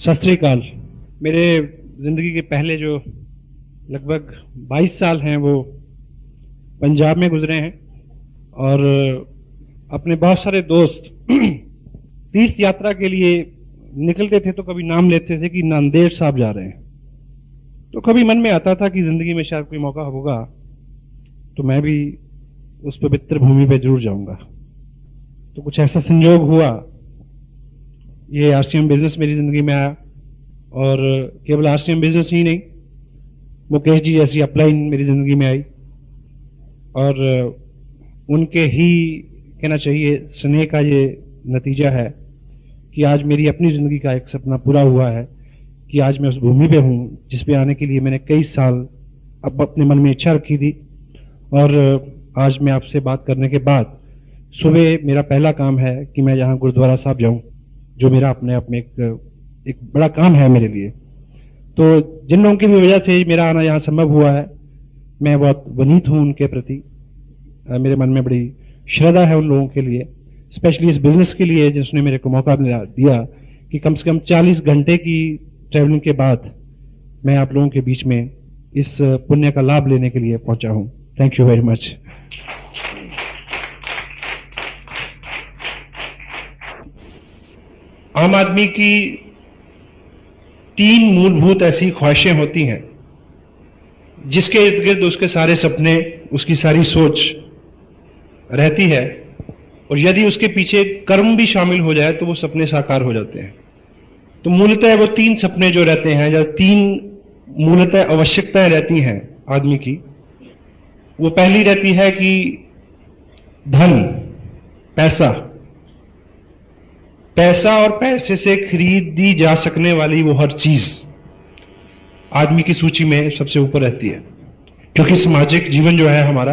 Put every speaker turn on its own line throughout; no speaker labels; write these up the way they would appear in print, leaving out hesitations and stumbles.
सत श्री अकाल। मेरे जिंदगी के पहले जो लगभग 22 साल हैं वो पंजाब में गुजरे हैं और अपने बहुत सारे दोस्त तीर्थ यात्रा के लिए निकलते थे तो कभी नाम लेते थे कि नांदेड़ साहब जा रहे हैं। तो कभी मन में आता था कि जिंदगी में शायद कोई मौका होगा तो मैं भी उस पवित्र भूमि पे जरूर जाऊंगा। तो कुछ ऐसा संयोग हुआ, ये आरसीएम बिजनेस मेरी जिंदगी में आया और केवल आरसीएम बिजनेस ही नहीं, मुकेश जी जैसी अपलाइन मेरी जिंदगी में आई और उनके ही कहना चाहिए स्नेह का ये नतीजा है कि आज मेरी अपनी जिंदगी का एक सपना पूरा हुआ है कि आज मैं उस भूमि पे हूं जिस पे आने के लिए मैंने कई साल अब अपने मन में इच्छा रखी थी। और आज मैं आपसे बात करने के बाद सुबह मेरा पहला काम है कि मैं यहाँ गुरुद्वारा साहब जाऊं, जो मेरा अपने आप में एक बड़ा काम है मेरे लिए। तो जिन लोगों की भी वजह से मेरा आना यहाँ संभव हुआ है, मैं बहुत वनीत हूं उनके प्रति। मेरे मन में बड़ी श्रद्धा है उन लोगों के लिए, स्पेशली इस बिजनेस के लिए जिसने मेरे को मौका दिया कि कम से कम 40 घंटे की ट्रैवलिंग के बाद मैं आप लोगों के बीच में इस पुण्य का लाभ लेने के लिए पहुंचा हूं। Thank you very much.
आम आदमी की 3 मूलभूत ऐसी ख्वाहिशें होती हैं जिसके इर्द गिर्द उसके सारे सपने, उसकी सारी सोच रहती है और यदि उसके पीछे कर्म भी शामिल हो जाए तो वो सपने साकार हो जाते हैं। तो मूलतः वो 3 सपने जो रहते हैं या 3 मूलतः आवश्यकताएं रहती हैं आदमी की, वो पहली रहती है कि धन, पैसा और पैसे से खरीदी जा सकने वाली वो हर चीज आदमी की सूची में सबसे ऊपर रहती है, क्योंकि सामाजिक जीवन जो है हमारा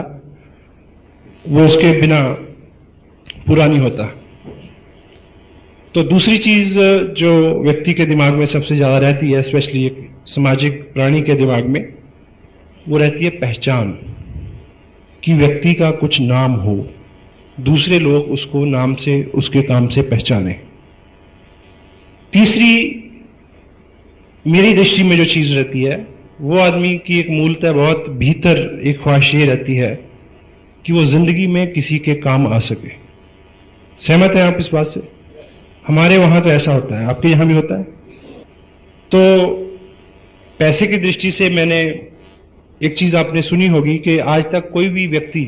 वो उसके बिना पूरा नहीं होता। तो दूसरी चीज जो व्यक्ति के दिमाग में सबसे ज्यादा रहती है, स्पेशली एक सामाजिक प्राणी के दिमाग में, वो रहती है पहचान, कि व्यक्ति का कुछ नाम हो, दूसरे लोग उसको नाम से, उसके काम से पहचाने। तीसरी मेरी दृष्टि में जो चीज रहती है वो आदमी की एक मूलतः बहुत भीतर एक ख्वाहिश ये रहती है कि वो जिंदगी में किसी के काम आ सके। सहमत हैं आप इस बात से? हमारे वहां तो ऐसा होता है, आपके यहां भी होता है? तो पैसे की दृष्टि से मैंने एक चीज आपने सुनी होगी कि आज तक कोई भी व्यक्ति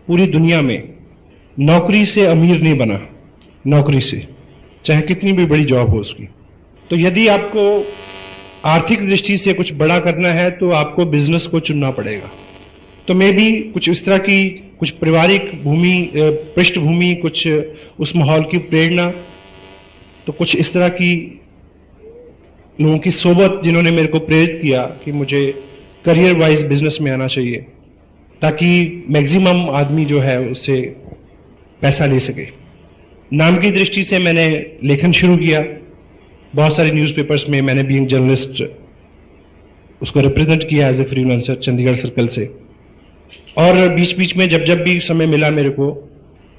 पूरी दुनिया में नौकरी से अमीर नहीं बना, नौकरी से, चाहे कितनी भी बड़ी जॉब हो उसकी। तो यदि आपको आर्थिक दृष्टि से कुछ बड़ा करना है तो आपको बिजनेस को चुनना पड़ेगा। तो मैं भी कुछ इस तरह की कुछ पारिवारिक पृष्ठभूमि, कुछ उस माहौल की प्रेरणा, तो कुछ इस तरह की लोगों की सोबत जिन्होंने मेरे को प्रेरित किया कि मुझे करियर वाइज बिजनेस में आना चाहिए ताकि मैक्सिमम आदमी जो है उससे पैसा ले सके। नाम की दृष्टि से मैंने लेखन शुरू किया, बहुत सारे न्यूज़पेपर्स में मैंने बीइंग जर्नलिस्ट उसको रिप्रेजेंट किया as a freelancer Chandigarh circle से। और बीच बीच में जब जब भी समय मिला मेरे को,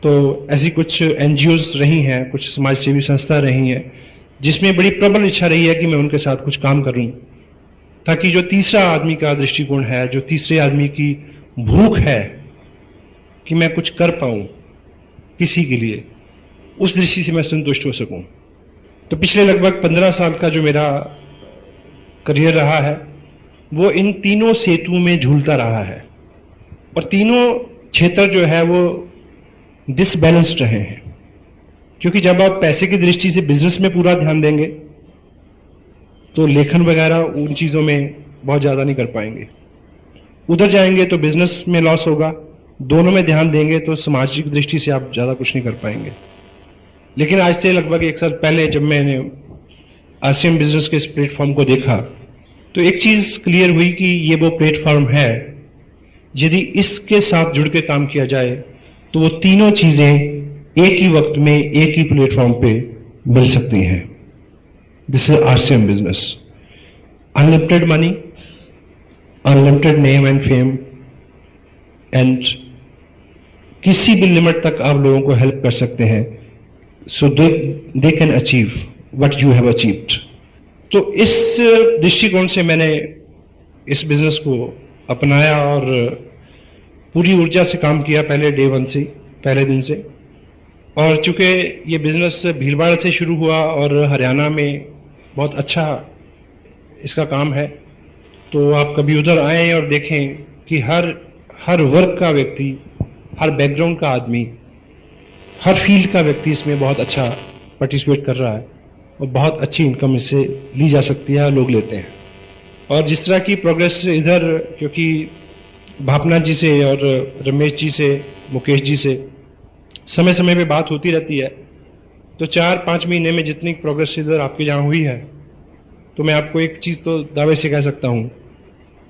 तो ऐसी कुछ एनजीओज रही हैं, कुछ समाज सेवी संस्था रही हैं जिसमें बड़ी प्रबल इच्छा रही है कि मैं उनके साथ कुछ काम करूं, ताकि जो तीसरा आदमी का दृष्टिकोण है, जो तीसरे आदमी की भूख है कि मैं कुछ कर पाऊं किसी के लिए, उस दृष्टि से मैं संतुष्ट हो सकूं। तो पिछले लगभग 15 साल का जो मेरा करियर रहा है वो इन तीनों सेतुओं में झूलता रहा है और तीनों क्षेत्र जो है वो डिसबैलेंस्ड रहे हैं, क्योंकि जब आप पैसे की दृष्टि से बिजनेस में पूरा ध्यान देंगे तो लेखन वगैरह उन चीजों में बहुत ज्यादा नहीं कर पाएंगे। उधर जाएंगे तो बिजनेस में लॉस होगा, दोनों में ध्यान देंगे तो सामाजिक दृष्टि से आप ज्यादा कुछ नहीं कर पाएंगे। लेकिन आज से लगभग 1 साल पहले जब मैंने आरसीएम बिजनेस के इस प्लेटफॉर्म को देखा तो एक चीज क्लियर हुई कि ये वो प्लेटफॉर्म है, यदि इसके साथ जुड़ के काम किया जाए तो वो तीनों चीजें एक ही वक्त में एक ही प्लेटफॉर्म पे मिल सकती हैं। This is RCM business. Unlimited money, unlimited name and fame, and किसी भी लिमिट तक आप लोगों को हेल्प कर सकते हैं, so they can achieve what you have achieved. तो इस दृष्टिकोण से मैंने इस बिजनेस को अपनाया और पूरी ऊर्जा से काम किया पहले डे वन से, पहले दिन से। और चूंकि ये बिजनेस भीलवाड़ा से शुरू हुआ और हरियाणा में बहुत अच्छा इसका काम है, तो आप कभी उधर आएं और देखें कि हर वर्ग का व्यक्ति, हर बैकग्राउंड का आदमी, हर फील्ड का व्यक्ति इसमें बहुत अच्छा पार्टिसिपेट कर रहा है और बहुत अच्छी इनकम इससे ली जा सकती है, लोग लेते हैं। और जिस तरह की प्रोग्रेस इधर, क्योंकि भापना जी से और रमेश जी से, मुकेश जी से समय समय पे बात होती रहती है, तो 4-5 महीने में जितनी प्रोग्रेस इधर आपके यहाँ हुई है, तो मैं आपको एक चीज़ तो दावे से कह सकता हूँ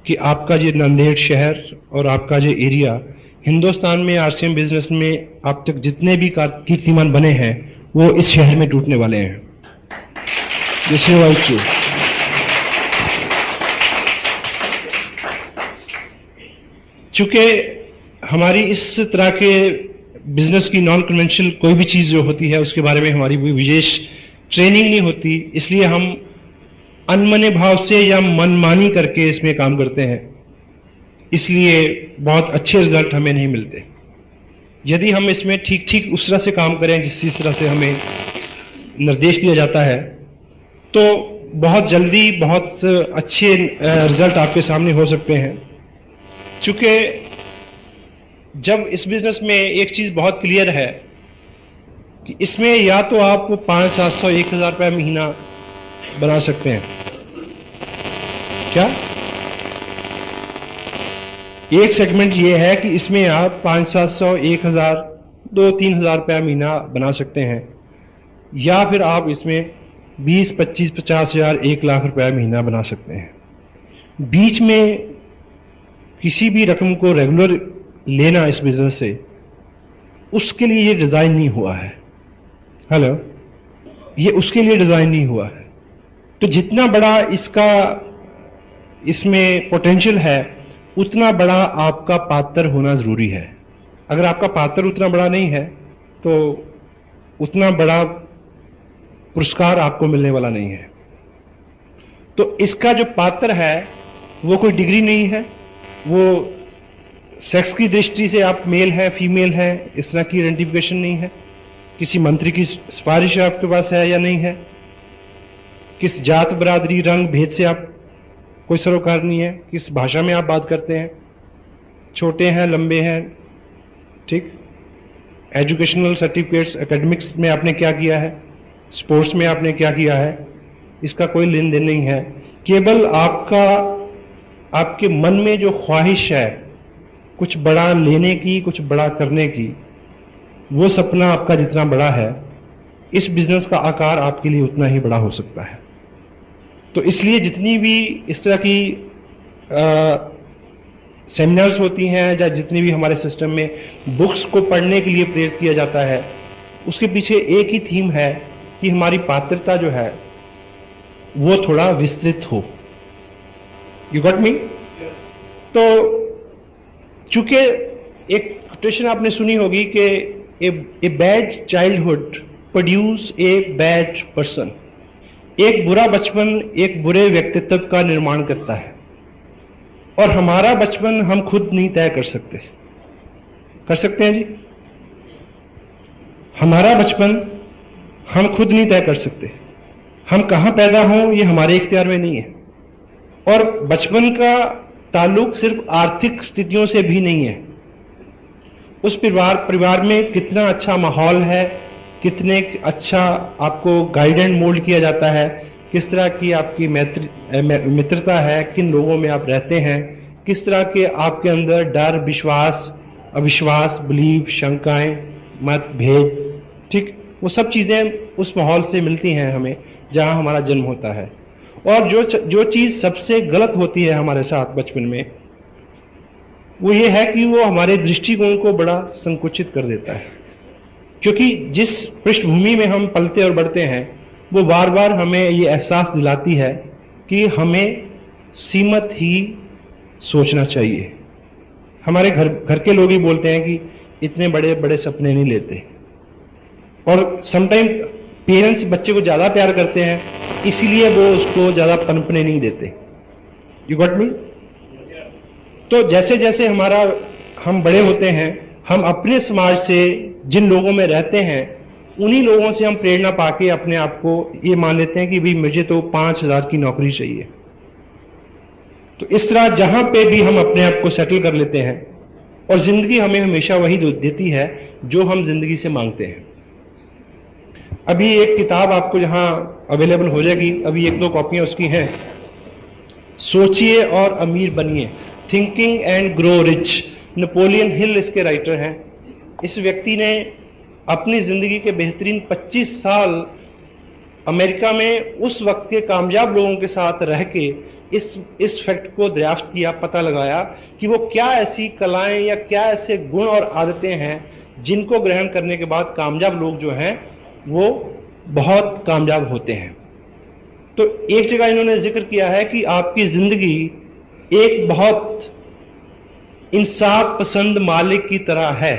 कि आपका ये नांदेड़ शहर और आपका ये एरिया हिंदुस्तान में आरसीएम बिजनेस में अब तक जितने भी कीर्तिमान बने हैं वो इस शहर में टूटने वाले हैं। चूंकि हमारी इस तरह के बिजनेस की नॉन कन्वेंशनल कोई भी चीज जो होती है उसके बारे में हमारी कोई विशेष ट्रेनिंग नहीं होती, इसलिए हम अनमने भाव से या मनमानी करके इसमें काम करते हैं, इसलिए बहुत अच्छे रिजल्ट हमें नहीं मिलते। यदि हम इसमें ठीक ठीक उस तरह से काम करें जिस तरह से हमें निर्देश दिया जाता है, तो बहुत जल्दी बहुत अच्छे रिजल्ट आपके सामने हो सकते हैं। चूंकि जब इस बिजनेस में एक चीज बहुत क्लियर है कि इसमें या तो आप 500, 700, 1000 रुपया महीना बना सकते हैं। क्या एक सेगमेंट ये है कि इसमें आप 500, 700, 1000, 2-3 रुपया महीना बना सकते हैं, या फिर आप इसमें 20, 25, 50 हजार, 1 लाख रुपया महीना बना सकते हैं। बीच में किसी भी रकम को रेगुलर लेना इस बिजनेस से, उसके लिए ये डिजाइन नहीं हुआ है। हेलो, ये उसके लिए डिजाइन नहीं हुआ है। तो जितना बड़ा इसमें पोटेंशियल है, उतना बड़ा आपका पात्र होना जरूरी है। अगर आपका पात्र उतना बड़ा नहीं है तो उतना बड़ा पुरस्कार आपको मिलने वाला नहीं है। तो इसका जो पात्र है वो कोई डिग्री नहीं है, वो सेक्स की दृष्टि से आप मेल है, फीमेल है, इस तरह की आइडेंटिफिकेशन नहीं है। किसी मंत्री की सिफारिश आपके पास है या नहीं है, किस जात, बरादरी, रंग, भेद से आप कोई सरोकार नहीं है, किस भाषा में आप बात करते हैं, छोटे हैं, लंबे हैं, ठीक, एजुकेशनल सर्टिफिकेट्स, एकेडमिक्स में आपने क्या किया है, स्पोर्ट्स में आपने क्या किया है, इसका कोई लेन देन नहीं है। केवल आपके मन में जो ख्वाहिश है कुछ बड़ा लेने की, कुछ बड़ा करने की, वो सपना आपका जितना बड़ा है, इस बिजनेस का आकार आपके लिए उतना ही बड़ा हो सकता है। तो इसलिए जितनी भी इस तरह की सेमिनार्स होती हैं या जितनी भी हमारे सिस्टम में बुक्स को पढ़ने के लिए प्रेरित किया जाता है, उसके पीछे एक ही थीम है कि हमारी पात्रता जो है वो थोड़ा विस्तृत हो। You got me? तो चूंकि एक कोटेशन आपने सुनी होगी कि a bad childhood produce a bad person. एक बुरा बचपन एक बुरे व्यक्तित्व का निर्माण करता है, और हमारा बचपन हम खुद नहीं तय कर सकते। कर सकते हैं जी? हमारा बचपन हम खुद नहीं तय कर सकते। हम कहां पैदा हों ये हमारे इख्तियार में नहीं है। और बचपन का ताल्लुक सिर्फ आर्थिक स्थितियों से भी नहीं है। उस परिवार में कितना अच्छा माहौल है, कितने अच्छा आपको गाइड एंड मोल्ड किया जाता है, किस तरह की आपकी मित्रता है, किन लोगों में आप रहते हैं, किस तरह के आपके अंदर डर, विश्वास, अविश्वास, बिलीव, शंकाएं, मत, भेद, ठीक, वो सब चीजें उस माहौल से मिलती हैं हमें जहां हमारा जन्म होता है। और जो चीज सबसे गलत होती है हमारे साथ बचपन में, वो ये है कि वो हमारे दृष्टिकोण को बड़ा संकुचित कर देता है। क्योंकि जिस पृष्ठभूमि में हम पलते और बढ़ते हैं वो बार बार हमें ये एहसास दिलाती है कि हमें सीमित ही सोचना चाहिए। हमारे घर के लोग ही बोलते हैं कि इतने बड़े बड़े सपने नहीं लेते। और समटाइम पेरेंट्स बच्चे को ज्यादा प्यार करते हैं इसीलिए वो उसको ज्यादा पनपने नहीं देते। You got me? तो जैसे जैसे हम बड़े होते हैं, हम अपने समाज से जिन लोगों में रहते हैं उन्हीं लोगों से हम प्रेरणा पाके अपने आप को ये मान लेते हैं कि भाई मुझे तो 5,000 की नौकरी चाहिए। तो इस तरह जहां पे भी हम अपने आप को सेटल कर लेते हैं, और जिंदगी हमें हमेशा वही देती है जो हम जिंदगी से मांगते हैं। अभी एक किताब आपको जहां अवेलेबल हो जाएगी, अभी 1-2 कॉपियां उसकी हैं, सोचिए और अमीर बनिए, thinking and grow rich. Napoleon Hill इसके राइटर हैं। इस व्यक्ति ने अपनी जिंदगी के बेहतरीन 25 साल अमेरिका में उस वक्त के कामयाब लोगों के साथ रह के इस फैक्ट को दरियाफ्त किया, पता लगाया कि वो क्या ऐसी कलाएं या क्या ऐसे गुण और आदतें हैं जिनको ग्रहण करने के बाद कामयाब लोग जो हैं वो बहुत कामयाब होते हैं। तो एक जगह इन्होंने जिक्र किया है कि आपकी जिंदगी एक बहुत इंसाफ पसंद मालिक की तरह है,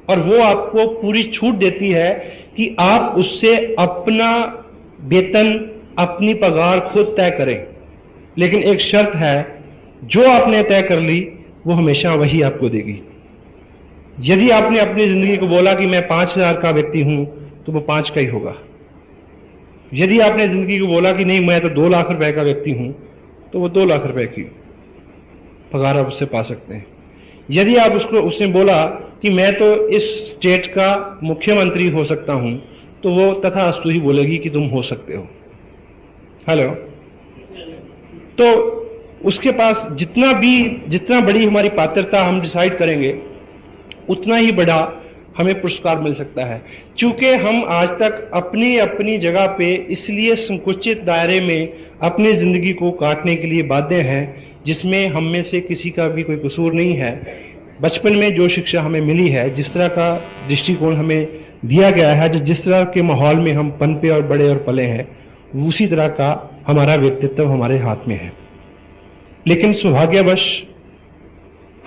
और वो आपको पूरी छूट देती है कि आप उससे अपना वेतन, अपनी पगार खुद तय करें। लेकिन एक शर्त है, जो आपने तय कर ली वो हमेशा वही आपको देगी। यदि आपने अपनी जिंदगी को बोला कि मैं 5,000 का व्यक्ति हूं, तो वो 5 का ही होगा। यदि आपने जिंदगी को बोला कि नहीं मैं तो 2 लाख रुपए का व्यक्ति हूं, तो वो 2 लाख रुपए की पगार आप उससे पा सकते हैं। यदि आप उसने बोला कि मैं तो इस स्टेट का मुख्यमंत्री हो सकता हूं, तो वो तथास्तु ही बोलेगी कि तुम हो सकते हो। हेलो? तो उसके पास जितना बड़ी हमारी पात्रता हम डिसाइड करेंगे, उतना ही बड़ा हमें पुरस्कार मिल सकता है। चूंकि हम आज तक अपनी अपनी जगह पे इसलिए संकुचित दायरे में अपनी जिंदगी को काटने के लिए बाध्य हैं, जिसमें हम में से किसी का भी कोई कसूर नहीं है। बचपन में जो शिक्षा हमें मिली है, जिस तरह का दृष्टिकोण हमें दिया गया है, जिस तरह के माहौल में हम पनपे और बड़े और पले हैं, उसी तरह का हमारा व्यक्तित्व हमारे हाथ में है। लेकिन सौभाग्यवश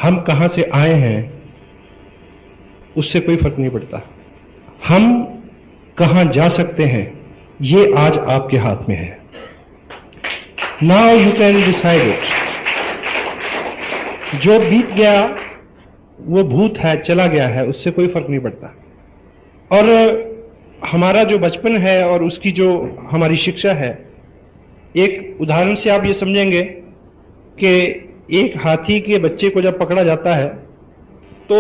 हम कहां से आए हैं उससे कोई फर्क नहीं पड़ता। हम कहां जा सकते हैं ये आज आपके हाथ में है। Now you can decide it. जो बीत गया वो भूत है, चला गया है, उससे कोई फर्क नहीं पड़ता। और हमारा जो बचपन है और उसकी जो हमारी शिक्षा है, एक उदाहरण से आप ये समझेंगे कि एक हाथी के बच्चे को जब पकड़ा जाता है तो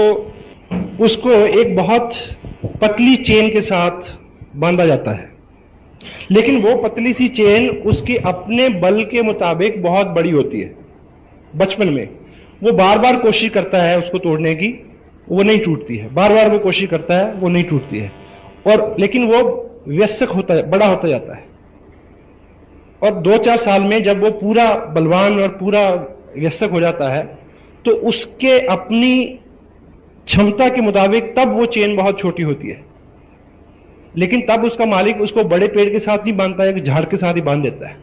उसको एक बहुत पतली चेन के साथ बांधा जाता है, लेकिन वो पतली सी चेन उसके अपने बल के मुताबिक बहुत बड़ी होती है। बचपन में वो बार बार कोशिश करता है उसको तोड़ने की, वो नहीं टूटती है। बार बार वो कोशिश करता है, वो नहीं टूटती है। और लेकिन वो व्यस्क होता है, बड़ा होता जाता है, और 2-4 साल में जब वो पूरा बलवान और पूरा व्यस्क हो जाता है, तो उसके अपनी क्षमता के मुताबिक तब वो चेन बहुत छोटी होती है। लेकिन तब उसका मालिक उसको बड़े पेड़ के साथ नहीं बांधता है, झाड़ के साथ ही बांध देता है।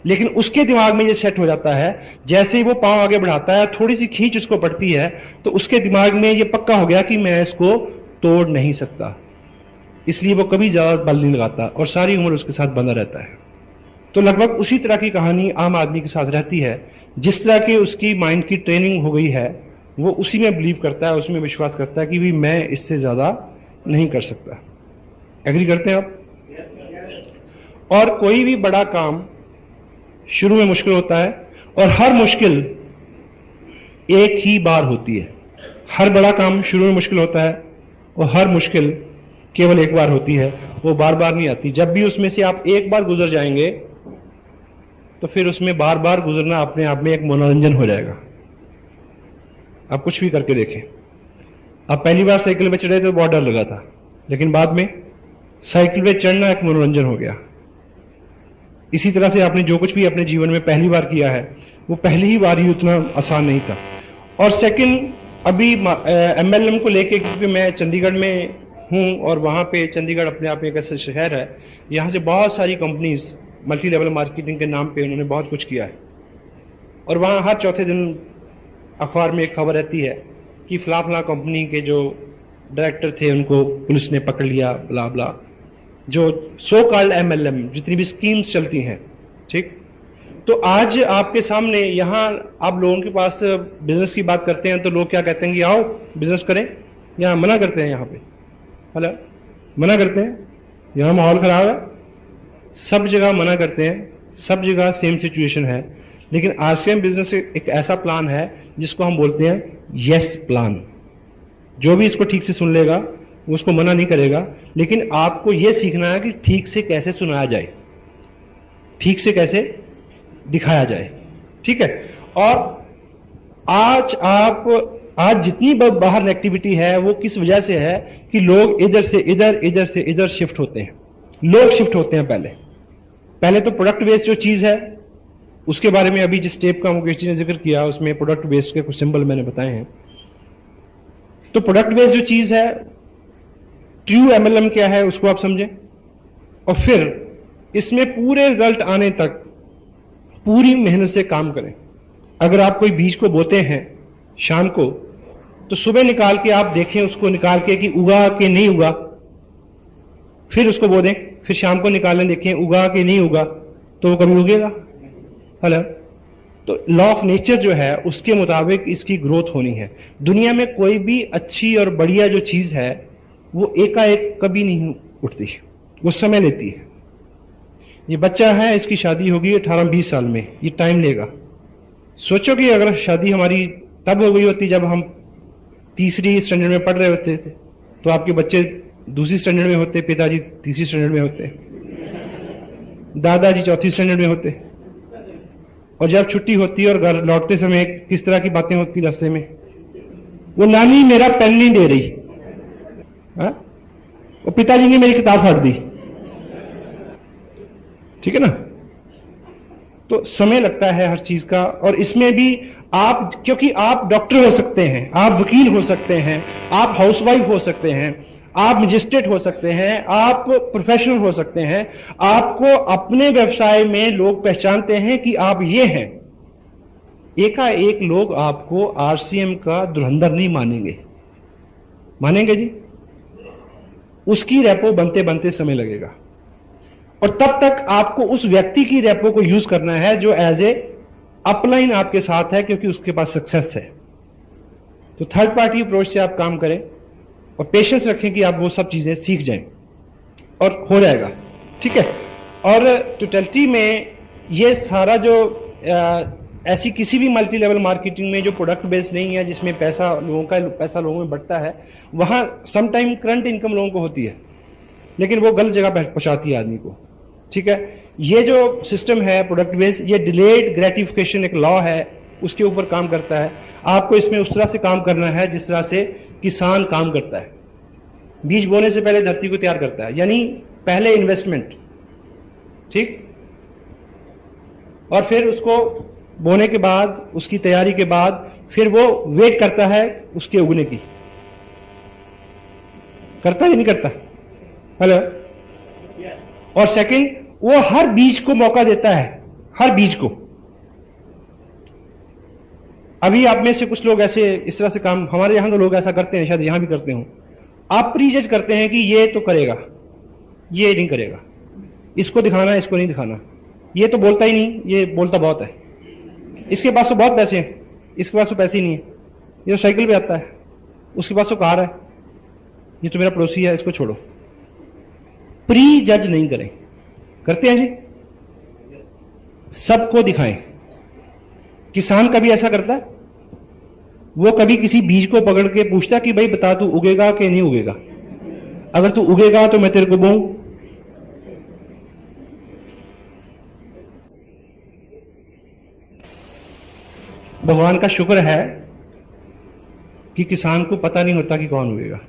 लेकिन उसके दिमाग में ये सेट हो जाता है, जैसे ही वो पांव आगे बढ़ाता है, थोड़ी सी खींच उसको पड़ती है, तो उसके दिमाग में ये पक्का हो गया कि मैं इसको तोड़ नहीं सकता। इसलिए वो कभी ज्यादा बल नहीं लगाता और सारी उम्र उसके साथ बंधा रहता है। तो लगभग उसी तरह की कहानी आम आदमी के साथ रहती है। जिस तरह की उसकी माइंड की ट्रेनिंग हो गई है, वो उसी में बिलीव करता है, उसमें विश्वास करता है कि भी मैं इससे ज्यादा नहीं कर सकता। एग्री करते हैं आप? और कोई भी बड़ा काम शुरू में मुश्किल होता है, और हर मुश्किल एक ही बार होती है। हर बड़ा काम शुरू में मुश्किल होता है, और हर मुश्किल केवल एक बार होती है, वो बार बार नहीं आती। जब भी उसमें से आप एक बार गुजर जाएंगे, तो फिर उसमें बार बार गुजरना अपने आप में एक मनोरंजन हो जाएगा। आप कुछ भी करके देखें। आप पहली बार साइकिल पे चढ़े तो बहुत डर लगा था, लेकिन बाद में साइकिल पे चढ़ना एक मनोरंजन हो गया। इसी तरह से आपने जो कुछ भी अपने जीवन में पहली बार किया है, वो पहली ही बार ही उतना आसान नहीं था। और सेकंड, अभी MLM को लेके, क्योंकि मैं चंडीगढ़ में हूं, और वहां पे चंडीगढ़ अपने आप में एक ऐसा शहर है, यहां से बहुत सारी कंपनीज मल्टी लेवल मार्केटिंग के नाम पे उन्होंने बहुत कुछ किया है। और वहां हर चौथे दिन अखबार में एक खबर रहती है कि फला फला कंपनी के जो डायरेक्टर थे उनको पुलिस ने पकड़ लिया, ब्ला ब्ला। जो सो कॉल्ड एमएलएम, जितनी भी स्कीम्स चलती हैं, ठीक। तो आज आपके सामने यहां आप लोगों के पास बिजनेस की बात करते हैं तो लोग क्या कहते हैं कि आओ बिजनेस करें, यहां मना करते हैं, यहां पे हेलो मना करते हैं, यहां माहौल खराब है, सब जगह मना करते हैं, सब जगह सेम सिचुएशन है। लेकिन आरसीएम बिजनेस एक ऐसा प्लान है जिसको हम बोलते हैं यस प्लान। जो भी इसको ठीक से सुन लेगा वो उसको मना नहीं करेगा, लेकिन आपको यह सीखना है कि ठीक से कैसे सुनाया जाए, ठीक से कैसे दिखाया जाए, ठीक है। और आज जितनी बाहर एक्टिविटी है वो किस वजह से है कि लोग इधर से इधर, इधर से इधर शिफ्ट होते हैं, लोग शिफ्ट होते हैं। पहले तो प्रोडक्ट बेस्ड जो चीज है उसके बारे में अभी जिस स्टेप का मुकेश जी ने जिक्र किया उसमें प्रोडक्ट बेस्ड के कुछ सिंबल मैंने बताए हैं। तो प्रोडक्ट बेस्ड जो चीज है, ट्रू एमएलएम क्या है उसको आप समझें, और फिर इसमें पूरे रिजल्ट आने तक पूरी मेहनत से काम करें। अगर आप कोई बीज को बोते हैं शाम को, तो सुबह निकाल के आप देखें उसको, निकाल के कि उगा कि नहीं उगा, फिर उसको बो दें, फिर शाम को निकालें, देखें उगा कि नहीं उगा, तो वो कभी उगेगा। हेलो, तो लॉ ऑफ नेचर जो है उसके मुताबिक इसकी ग्रोथ होनी है। दुनिया में कोई भी अच्छी और बढ़िया जो चीज है वो एकाएक कभी नहीं उठती, वो समय लेती है। ये बच्चा है, इसकी शादी होगी 18-20 साल में, ये टाइम लेगा। सोचो कि अगर शादी हमारी तब हो गई होती जब हम तीसरी स्टैंडर्ड में पढ़ रहे होते थे, तो आपके बच्चे दूसरी स्टैंडर्ड में होते, पिताजी तीसरी स्टैंडर्ड में होते, दादाजी चौथी स्टैंडर्ड में होते। और जब छुट्टी होती और घर लौटते समय किस तरह की बातें होती रास्ते में, वो नानी मेरा पेन नहीं दे रही, और पिताजी ने मेरी किताब फाड़ दी, ठीक है ना। तो समय लगता है हर चीज का। और इसमें भी आप, क्योंकि आप डॉक्टर हो सकते हैं, आप वकील हो सकते हैं, आप हाउसवाइफ हो सकते हैं, आप मजिस्ट्रेट हो सकते हैं, आप प्रोफेशनल हो सकते हैं, आपको अपने व्यवसाय में लोग पहचानते हैं कि आप ये हैं। एकाएक लोग आपको आरसीएम का धुरंधर नहीं मानेंगे, मानेंगे जी? उसकी रेपो बनते बनते समय लगेगा, और तब तक आपको उस व्यक्ति की रेपो को यूज करना है जो एज ए अपलाइन आपके साथ है, क्योंकि उसके पास सक्सेस है। तो थर्ड पार्टी अप्रोच से आप काम करें और पेशेंस रखें कि आप वो सब चीजें सीख जाएं, और हो जाएगा, ठीक है। और टोटलिटी में ये सारा जो ऐसी किसी भी मल्टी लेवल मार्केटिंग में जो प्रोडक्ट बेस्ड नहीं है, जिसमें पैसा लोगों में बढ़ता है, वहां सम टाइम करंट इनकम लोगों को होती है, लेकिन वो गलत जगह पहुंचाती है आदमी को, ठीक है। ये जो सिस्टम है प्रोडक्ट बेस्ड, ये डिलेड ग्रेटिफिकेशन एक लॉ है, उसके ऊपर काम करता है। आपको इसमें उस तरह से काम करना है जिस तरह से किसान काम करता है। बीज बोने से पहले धरती को तैयार करता है, यानी पहले इन्वेस्टमेंट, ठीक, और फिर उसको बोने के बाद, उसकी तैयारी के बाद, फिर वो वेट करता है उसके उगने की। करता है या नहीं करता? हेलो। और सेकंड, वो हर बीज को मौका देता है, हर बीज को। अभी आप में से कुछ लोग ऐसे इस तरह से काम, हमारे यहां तो लोग ऐसा करते हैं, शायद यहां भी करते हो, आप प्रीजज करते हैं कि ये तो करेगा, ये नहीं करेगा, इसको दिखाना, इसको नहीं दिखाना, ये तो बोलता ही नहीं, ये बोलता बहुत है, इसके पास तो बहुत पैसे हैं, इसके पास तो पैसे ही नहीं है, ये तो साइकिल पे आता है, उसके पास तो कार है, ये तो मेरा पड़ोसी है, इसको छोड़ो। प्री जज नहीं करें। करते हैं जी? सबको दिखाएं। किसान कभी ऐसा करता है? वो कभी किसी बीज को पकड़ के पूछता कि भाई बता तू उगेगा कि नहीं उगेगा, अगर तू उगेगा तो मैं तेरे को बोऊं। भगवान का शुक्र है कि किसान को पता नहीं होता कि कौन उगेगा।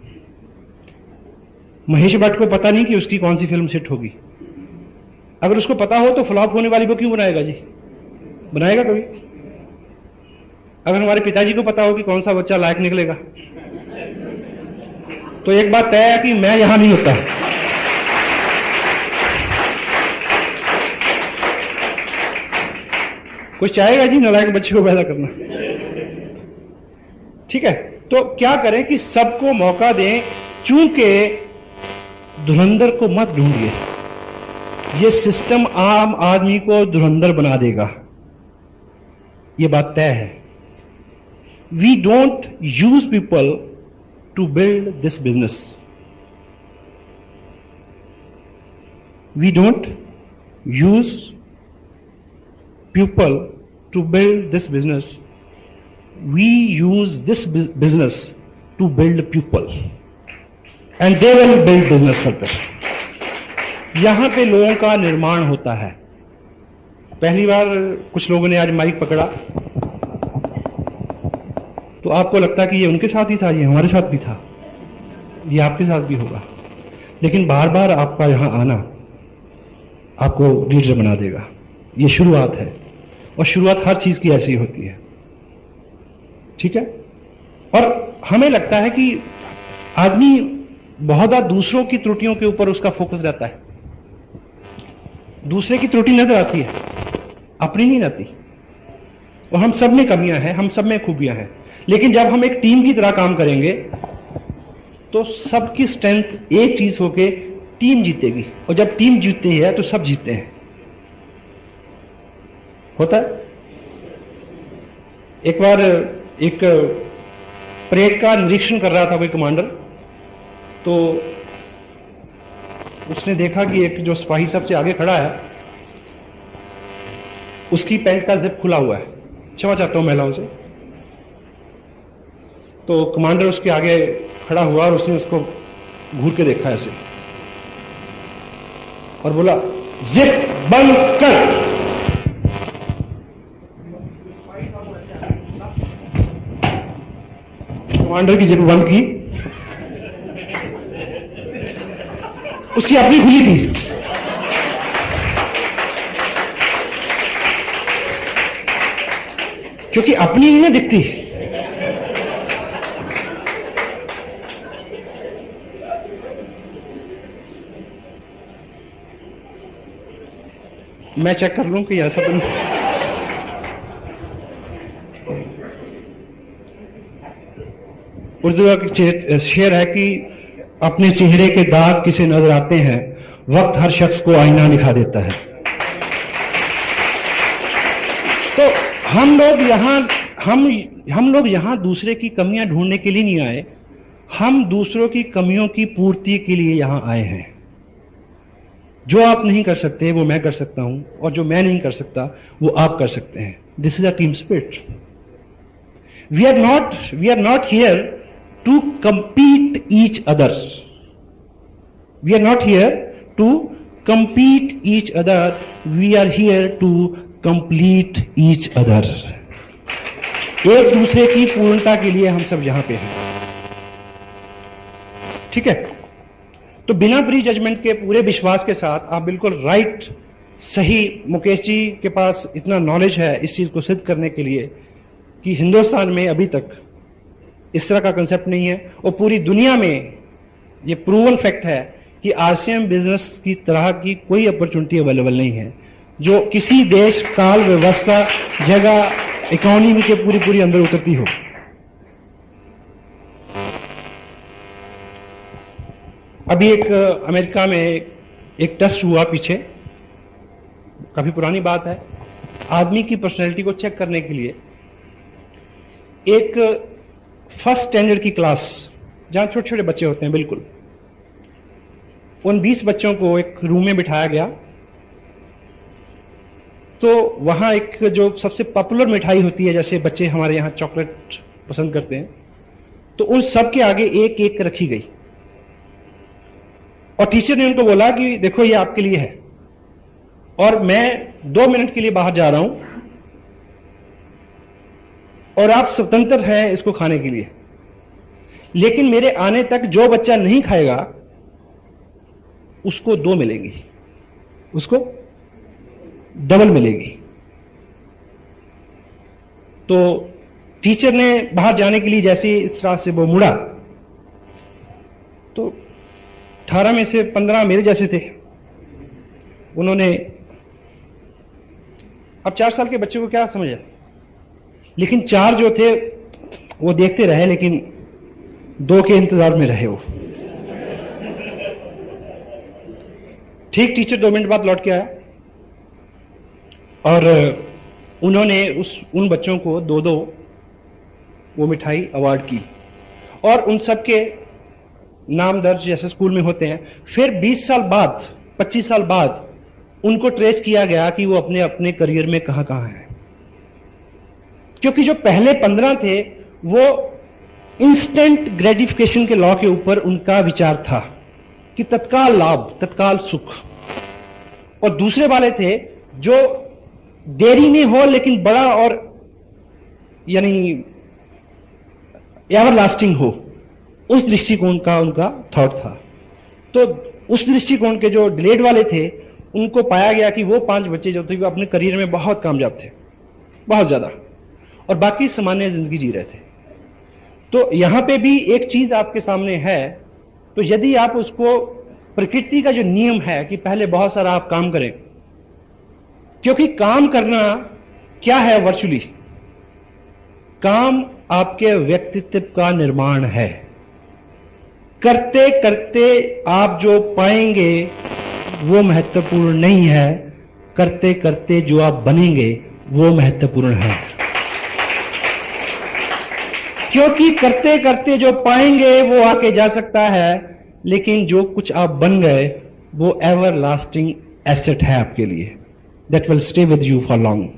महेश भट्ट को पता नहीं कि उसकी कौन सी फिल्म हिट होगी। अगर उसको पता हो तो फ्लॉप होने वाली वो क्यों बनाएगा जी? बनाएगा कभी? अगर हमारे पिताजी को पता हो कि कौन सा बच्चा लायक निकलेगा, तो एक बात तय है कि मैं यहां नहीं होता। कुछ चाहेगा जी नालायक बच्चे को पैदा करना? ठीक है, तो क्या करें कि सबको मौका दें। चूंकि धुरंधर को मत ढूंढिए, ये सिस्टम आम आदमी को धुरंधर बना देगा, ये बात तय है। We don't use people to build this business, we don't use people to build this business, we use this business to build people and they will build business further. यहां पे लोगों का निर्माण होता है। पहली बार कुछ लोगों ने आज माइक पकड़ा तो आपको लगता है कि ये उनके साथ ही था, ये हमारे साथ भी था, ये आपके साथ भी होगा, लेकिन बार बार आपका यहां आना आपको लीडर बना देगा। ये शुरुआत है, और शुरुआत हर चीज की ऐसी होती है, ठीक है। और हमें लगता है कि आदमी बहुत ज्यादा दूसरों की त्रुटियों के ऊपर उसका फोकस रहता है, दूसरे की त्रुटि नजर आती है, अपनी नहीं आती। और हम सब में कमियां हैं, हम सब में खूबियां हैं, लेकिन जब हम एक टीम की तरह काम करेंगे तो सबकी स्ट्रेंथ एक चीज होके टीम जीतेगी, और जब टीम जीतती है तो सब जीतते हैं। होता है। एक बार एक परेड का निरीक्षण कर रहा था कोई कमांडर, तो उसने देखा कि एक जो सिपाही सबसे आगे खड़ा है उसकी पैंट का जिप खुला हुआ है। क्षमा चाहता हूं महिलाओं से। तो कमांडर उसके आगे खड़ा हुआ और उसने उसको घूर के देखा ऐसे और बोला, जिप बंद कर। कमांडर की जिप बंद की, उसकी अपनी खुली थी। क्योंकि अपनी नहीं ना दिखती। मैं चेक कर लूं कि ऐसा तो नहीं। उर्दू का शेर है कि अपने चेहरे के दाग किसे नजर आते हैं, वक्त हर शख्स को आईना दिखा देता है। तो हम लोग यहां दूसरे की कमियां ढूंढने के लिए नहीं आए, हम दूसरों की कमियों की पूर्ति के लिए यहां आए हैं। जो आप नहीं कर सकते वो मैं कर सकता हूं, और जो मैं नहीं कर सकता वो आप कर सकते हैं। This is a team spirit. We are not here to compete each other. We are not here to compete each other. We are here to complete each other. एक दूसरे की पूर्णता के लिए हम सब यहां पे हैं, ठीक है। तो बिना प्री जजमेंट के, पूरे विश्वास के साथ आप बिल्कुल राइट, सही, मुकेश जी के पास इतना नॉलेज है इस चीज को सिद्ध करने के लिए कि हिंदुस्तान में अभी तक इस तरह का कंसेप्ट नहीं है, और पूरी दुनिया में ये प्रूवन फैक्ट है कि आरसीएम बिजनेस की तरह की कोई अपॉर्चुनिटी अवेलेबल नहीं है जो किसी देश, काल, व्यवस्था, जगह, इकोनॉमी के पूरी अंदर उतरती हो। अभी एक अमेरिका में एक टेस्ट हुआ पीछे, काफी पुरानी बात है, आदमी की पर्सनैलिटी को चेक करने के लिए एक फर्स्ट स्टैंडर्ड की क्लास, जहां छोटे छोटे बच्चे होते हैं बिल्कुल, उन 20 बच्चों को एक रूम में बिठाया गया। तो वहां एक जो सबसे पॉपुलर मिठाई होती है, जैसे बच्चे हमारे यहां चॉकलेट पसंद करते हैं, तो उन सब के आगे एक एक रखी गई, और टीचर ने उनको बोला कि देखो ये आपके लिए है, और मैं 2 मिनट के लिए बाहर जा रहा हूं और आप स्वतंत्र हैं इसको खाने के लिए, लेकिन मेरे आने तक जो बच्चा नहीं खाएगा उसको 2 मिलेंगी, उसको डबल मिलेगी। तो टीचर ने बाहर जाने के लिए जैसे इस तरह से वो मुड़ा, तो 18 में से 15 मेरे जैसे थे। उन्होंने, अब 4 साल के बच्चे को क्या समझ है, लेकिन 4 जो थे वो देखते रहे, लेकिन 2 के इंतजार में रहे वो। ठीक टीचर 2 मिनट बाद लौट के आया और उन्होंने उन बच्चों को 2-2 वो मिठाई अवार्ड की और उन सब के नाम दर्ज जैसे स्कूल में होते हैं। फिर 20 साल बाद 25 साल बाद उनको ट्रेस किया गया कि वो अपने अपने करियर में कहां कहां है, क्योंकि जो पहले 15 थे वो इंस्टेंट ग्रेटिफिकेशन के लॉ के ऊपर उनका विचार था कि तत्काल लाभ, तत्काल सुख, और दूसरे वाले थे जो देरी में हो लेकिन बड़ा और यानी एवर लास्टिंग हो, उस दृष्टिकोण का उनका थॉट था। तो उस दृष्टिकोण के जो डिलेड वाले थे उनको पाया गया कि वो 5 बच्चे जो थे वो अपने करियर में बहुत कामयाब थे, बहुत ज्यादा, और बाकी सामान्य जिंदगी जी रहे थे। तो यहां पे भी एक चीज आपके सामने है, तो यदि आप उसको, प्रकृति का जो नियम है कि पहले बहुत सारा आप काम करें, क्योंकि काम करना क्या है, वर्चुअली काम आपके व्यक्तित्व का निर्माण है। करते करते आप जो पाएंगे वो महत्वपूर्ण नहीं है, करते करते जो आप बनेंगे वो महत्वपूर्ण है। क्योंकि करते करते जो पाएंगे वो आके जा सकता है, लेकिन जो कुछ आप बन गए वो एवर लास्टिंग एसेट है आपके लिए, that will stay with you for long.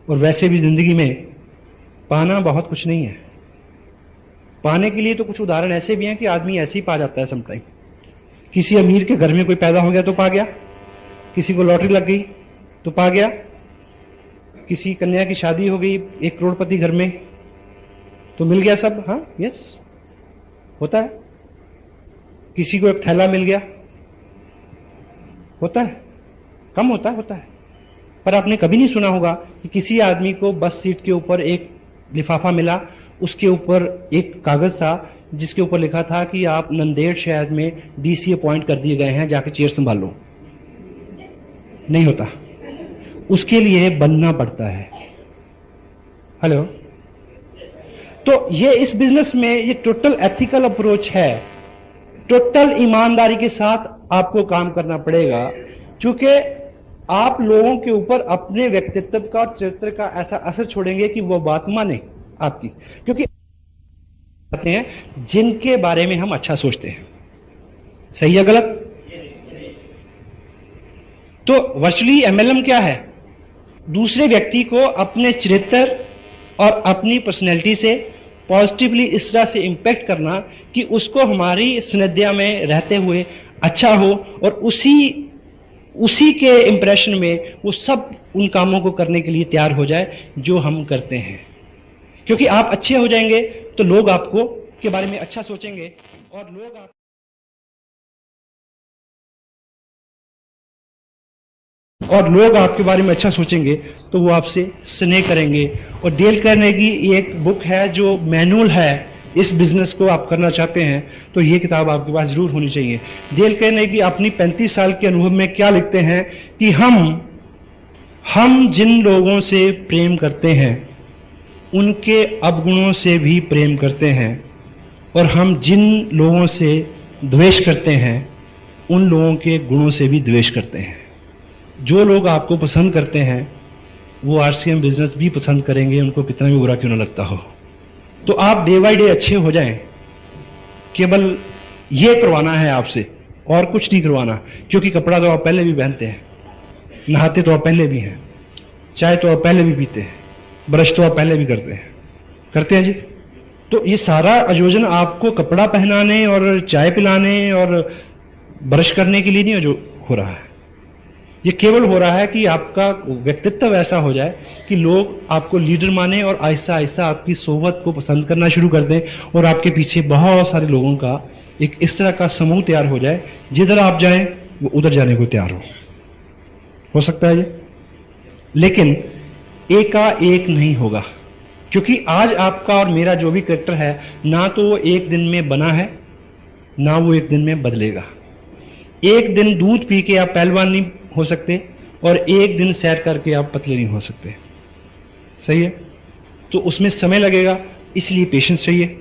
और वैसे भी जिंदगी में पाना बहुत कुछ नहीं है। पाने के लिए तो कुछ उदाहरण ऐसे भी हैं कि आदमी ऐसे ही पा जाता है समटाइम। किसी अमीर के घर में कोई पैदा हो गया तो पा गया, किसी को लॉटरी लग गई तो पा गया, किसी कन्या की शादी हो गई 1 करोड़पति घर में तो मिल गया सब। हाँ, यस, होता है। किसी को एक थैला मिल गया, होता है, कम होता है। पर आपने कभी नहीं सुना होगा कि किसी आदमी को बस सीट के ऊपर एक लिफाफा मिला, उसके ऊपर एक कागज था जिसके ऊपर लिखा था कि आप नंदेड़ शहर में डीसी अपॉइंट कर दिए गए हैं, जाके चेयर संभाल लो। नहीं होता, उसके लिए बनना पड़ता है। हेलो। तो ये इस बिजनेस में ये टोटल एथिकल अप्रोच है, टोटल ईमानदारी के साथ आपको काम करना पड़ेगा, क्योंकि आप लोगों के ऊपर अपने व्यक्तित्व का, चरित्र का ऐसा असर छोड़ेंगे कि वो बात माने आपकी, क्योंकि आते हैं जिनके बारे में हम अच्छा सोचते हैं। सही है गलत? तो वर्चुअली एमएलएम क्या है? दूसरे व्यक्ति को अपने चरित्र और अपनी पर्सनैलिटी से पॉजिटिवली इस तरह से इंपैक्ट करना कि उसको हमारी सानिध्य में रहते हुए अच्छा हो, और उसी के इंप्रेशन में वो सब उन कामों को करने के लिए तैयार हो जाए जो हम करते हैं। क्योंकि आप अच्छे हो जाएंगे तो लोग आपको के बारे में अच्छा सोचेंगे, और लोग आपके बारे में अच्छा सोचेंगे तो वो आपसे स्नेह करेंगे। और डेल कार्नेगी की एक बुक है जो मैनुअल है, इस बिजनेस को आप करना चाहते हैं तो ये किताब आपके पास जरूर होनी चाहिए। डेल कार्नेगी अपनी 35 साल के अनुभव में क्या लिखते हैं कि हम जिन लोगों से प्रेम करते हैं उनके अवगुणों से भी प्रेम करते हैं, और हम जिन लोगों से द्वेष करते हैं उन लोगों के गुणों से भी द्वेष करते हैं। जो लोग आपको पसंद करते हैं वो आरसीएम बिजनेस भी पसंद करेंगे, उनको कितना भी बुरा क्यों ना लगता हो। तो आप डे बाय डे अच्छे हो जाएं, केवल ये करवाना है आपसे और कुछ नहीं करवाना, क्योंकि कपड़ा तो आप पहले भी पहनते हैं, नहाते तो आप पहले भी हैं, चाय तो आप पहले भी पीते हैं, ब्रश तो आप पहले भी करते हैं जी। तो ये सारा आयोजन आपको कपड़ा पहनाने और चाय पिलाने और ब्रश करने के लिए नहीं जो हो रहा है, ये केवल हो रहा है कि आपका व्यक्तित्व ऐसा हो जाए कि लोग आपको लीडर माने और आहिस्ता आहिस्ता आपकी सोहबत को पसंद करना शुरू कर दें, और आपके पीछे बहुत सारे लोगों का एक इस तरह का समूह तैयार हो जाए, जिधर आप जाएं वो उधर जाने को तैयार हो सकता है ये, लेकिन एकाएक नहीं होगा। क्योंकि आज आपका और मेरा जो भी कैरेक्टर है, ना तो वो एक दिन में बना है, ना वो एक दिन में बदलेगा। एक दिन दूध पी के आप पहलवान नहीं हो सकते, और एक दिन सैर करके आप पतले नहीं हो सकते। सही है? तो उसमें समय लगेगा, इसलिए पेशेंस चाहिए,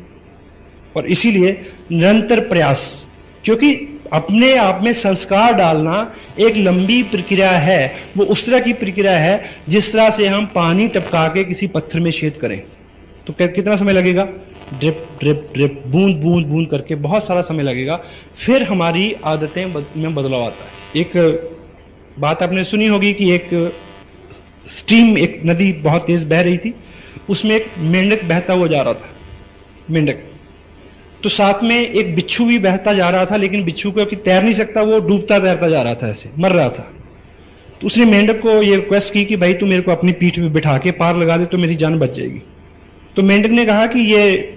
और इसीलिए निरंतर प्रयास। क्योंकि अपने आप में संस्कार डालना एक लंबी प्रक्रिया है। वो उस तरह की प्रक्रिया है जिस तरह से हम पानी टपका के किसी पत्थर में छेद करें तो कितना समय लगेगा? ड्रिप ड्रिप ड्रिप, बूंद बूंद बूंद करके बहुत सारा समय लगेगा, फिर हमारी आदतें में बदलाव आता है। एक बात आपने सुनी होगी कि एक स्ट्रीम, एक नदी बहुत तेज बह रही थी, उसमें एक मेंढक बहता हुआ जा रहा था, मेंढक। तो साथ में एक बिच्छू भी बहता जा रहा था, लेकिन बिच्छू क्योंकि तैर नहीं सकता, वो डूबता तैरता जा रहा था, ऐसे मर रहा था। तो उसने मेंढक को ये रिक्वेस्ट की कि भाई तू मेरे को अपनी पीठ पे बिठा के पार लगा दे तो मेरी जान बच जाएगी। तो मेंढक ने कहा कि ये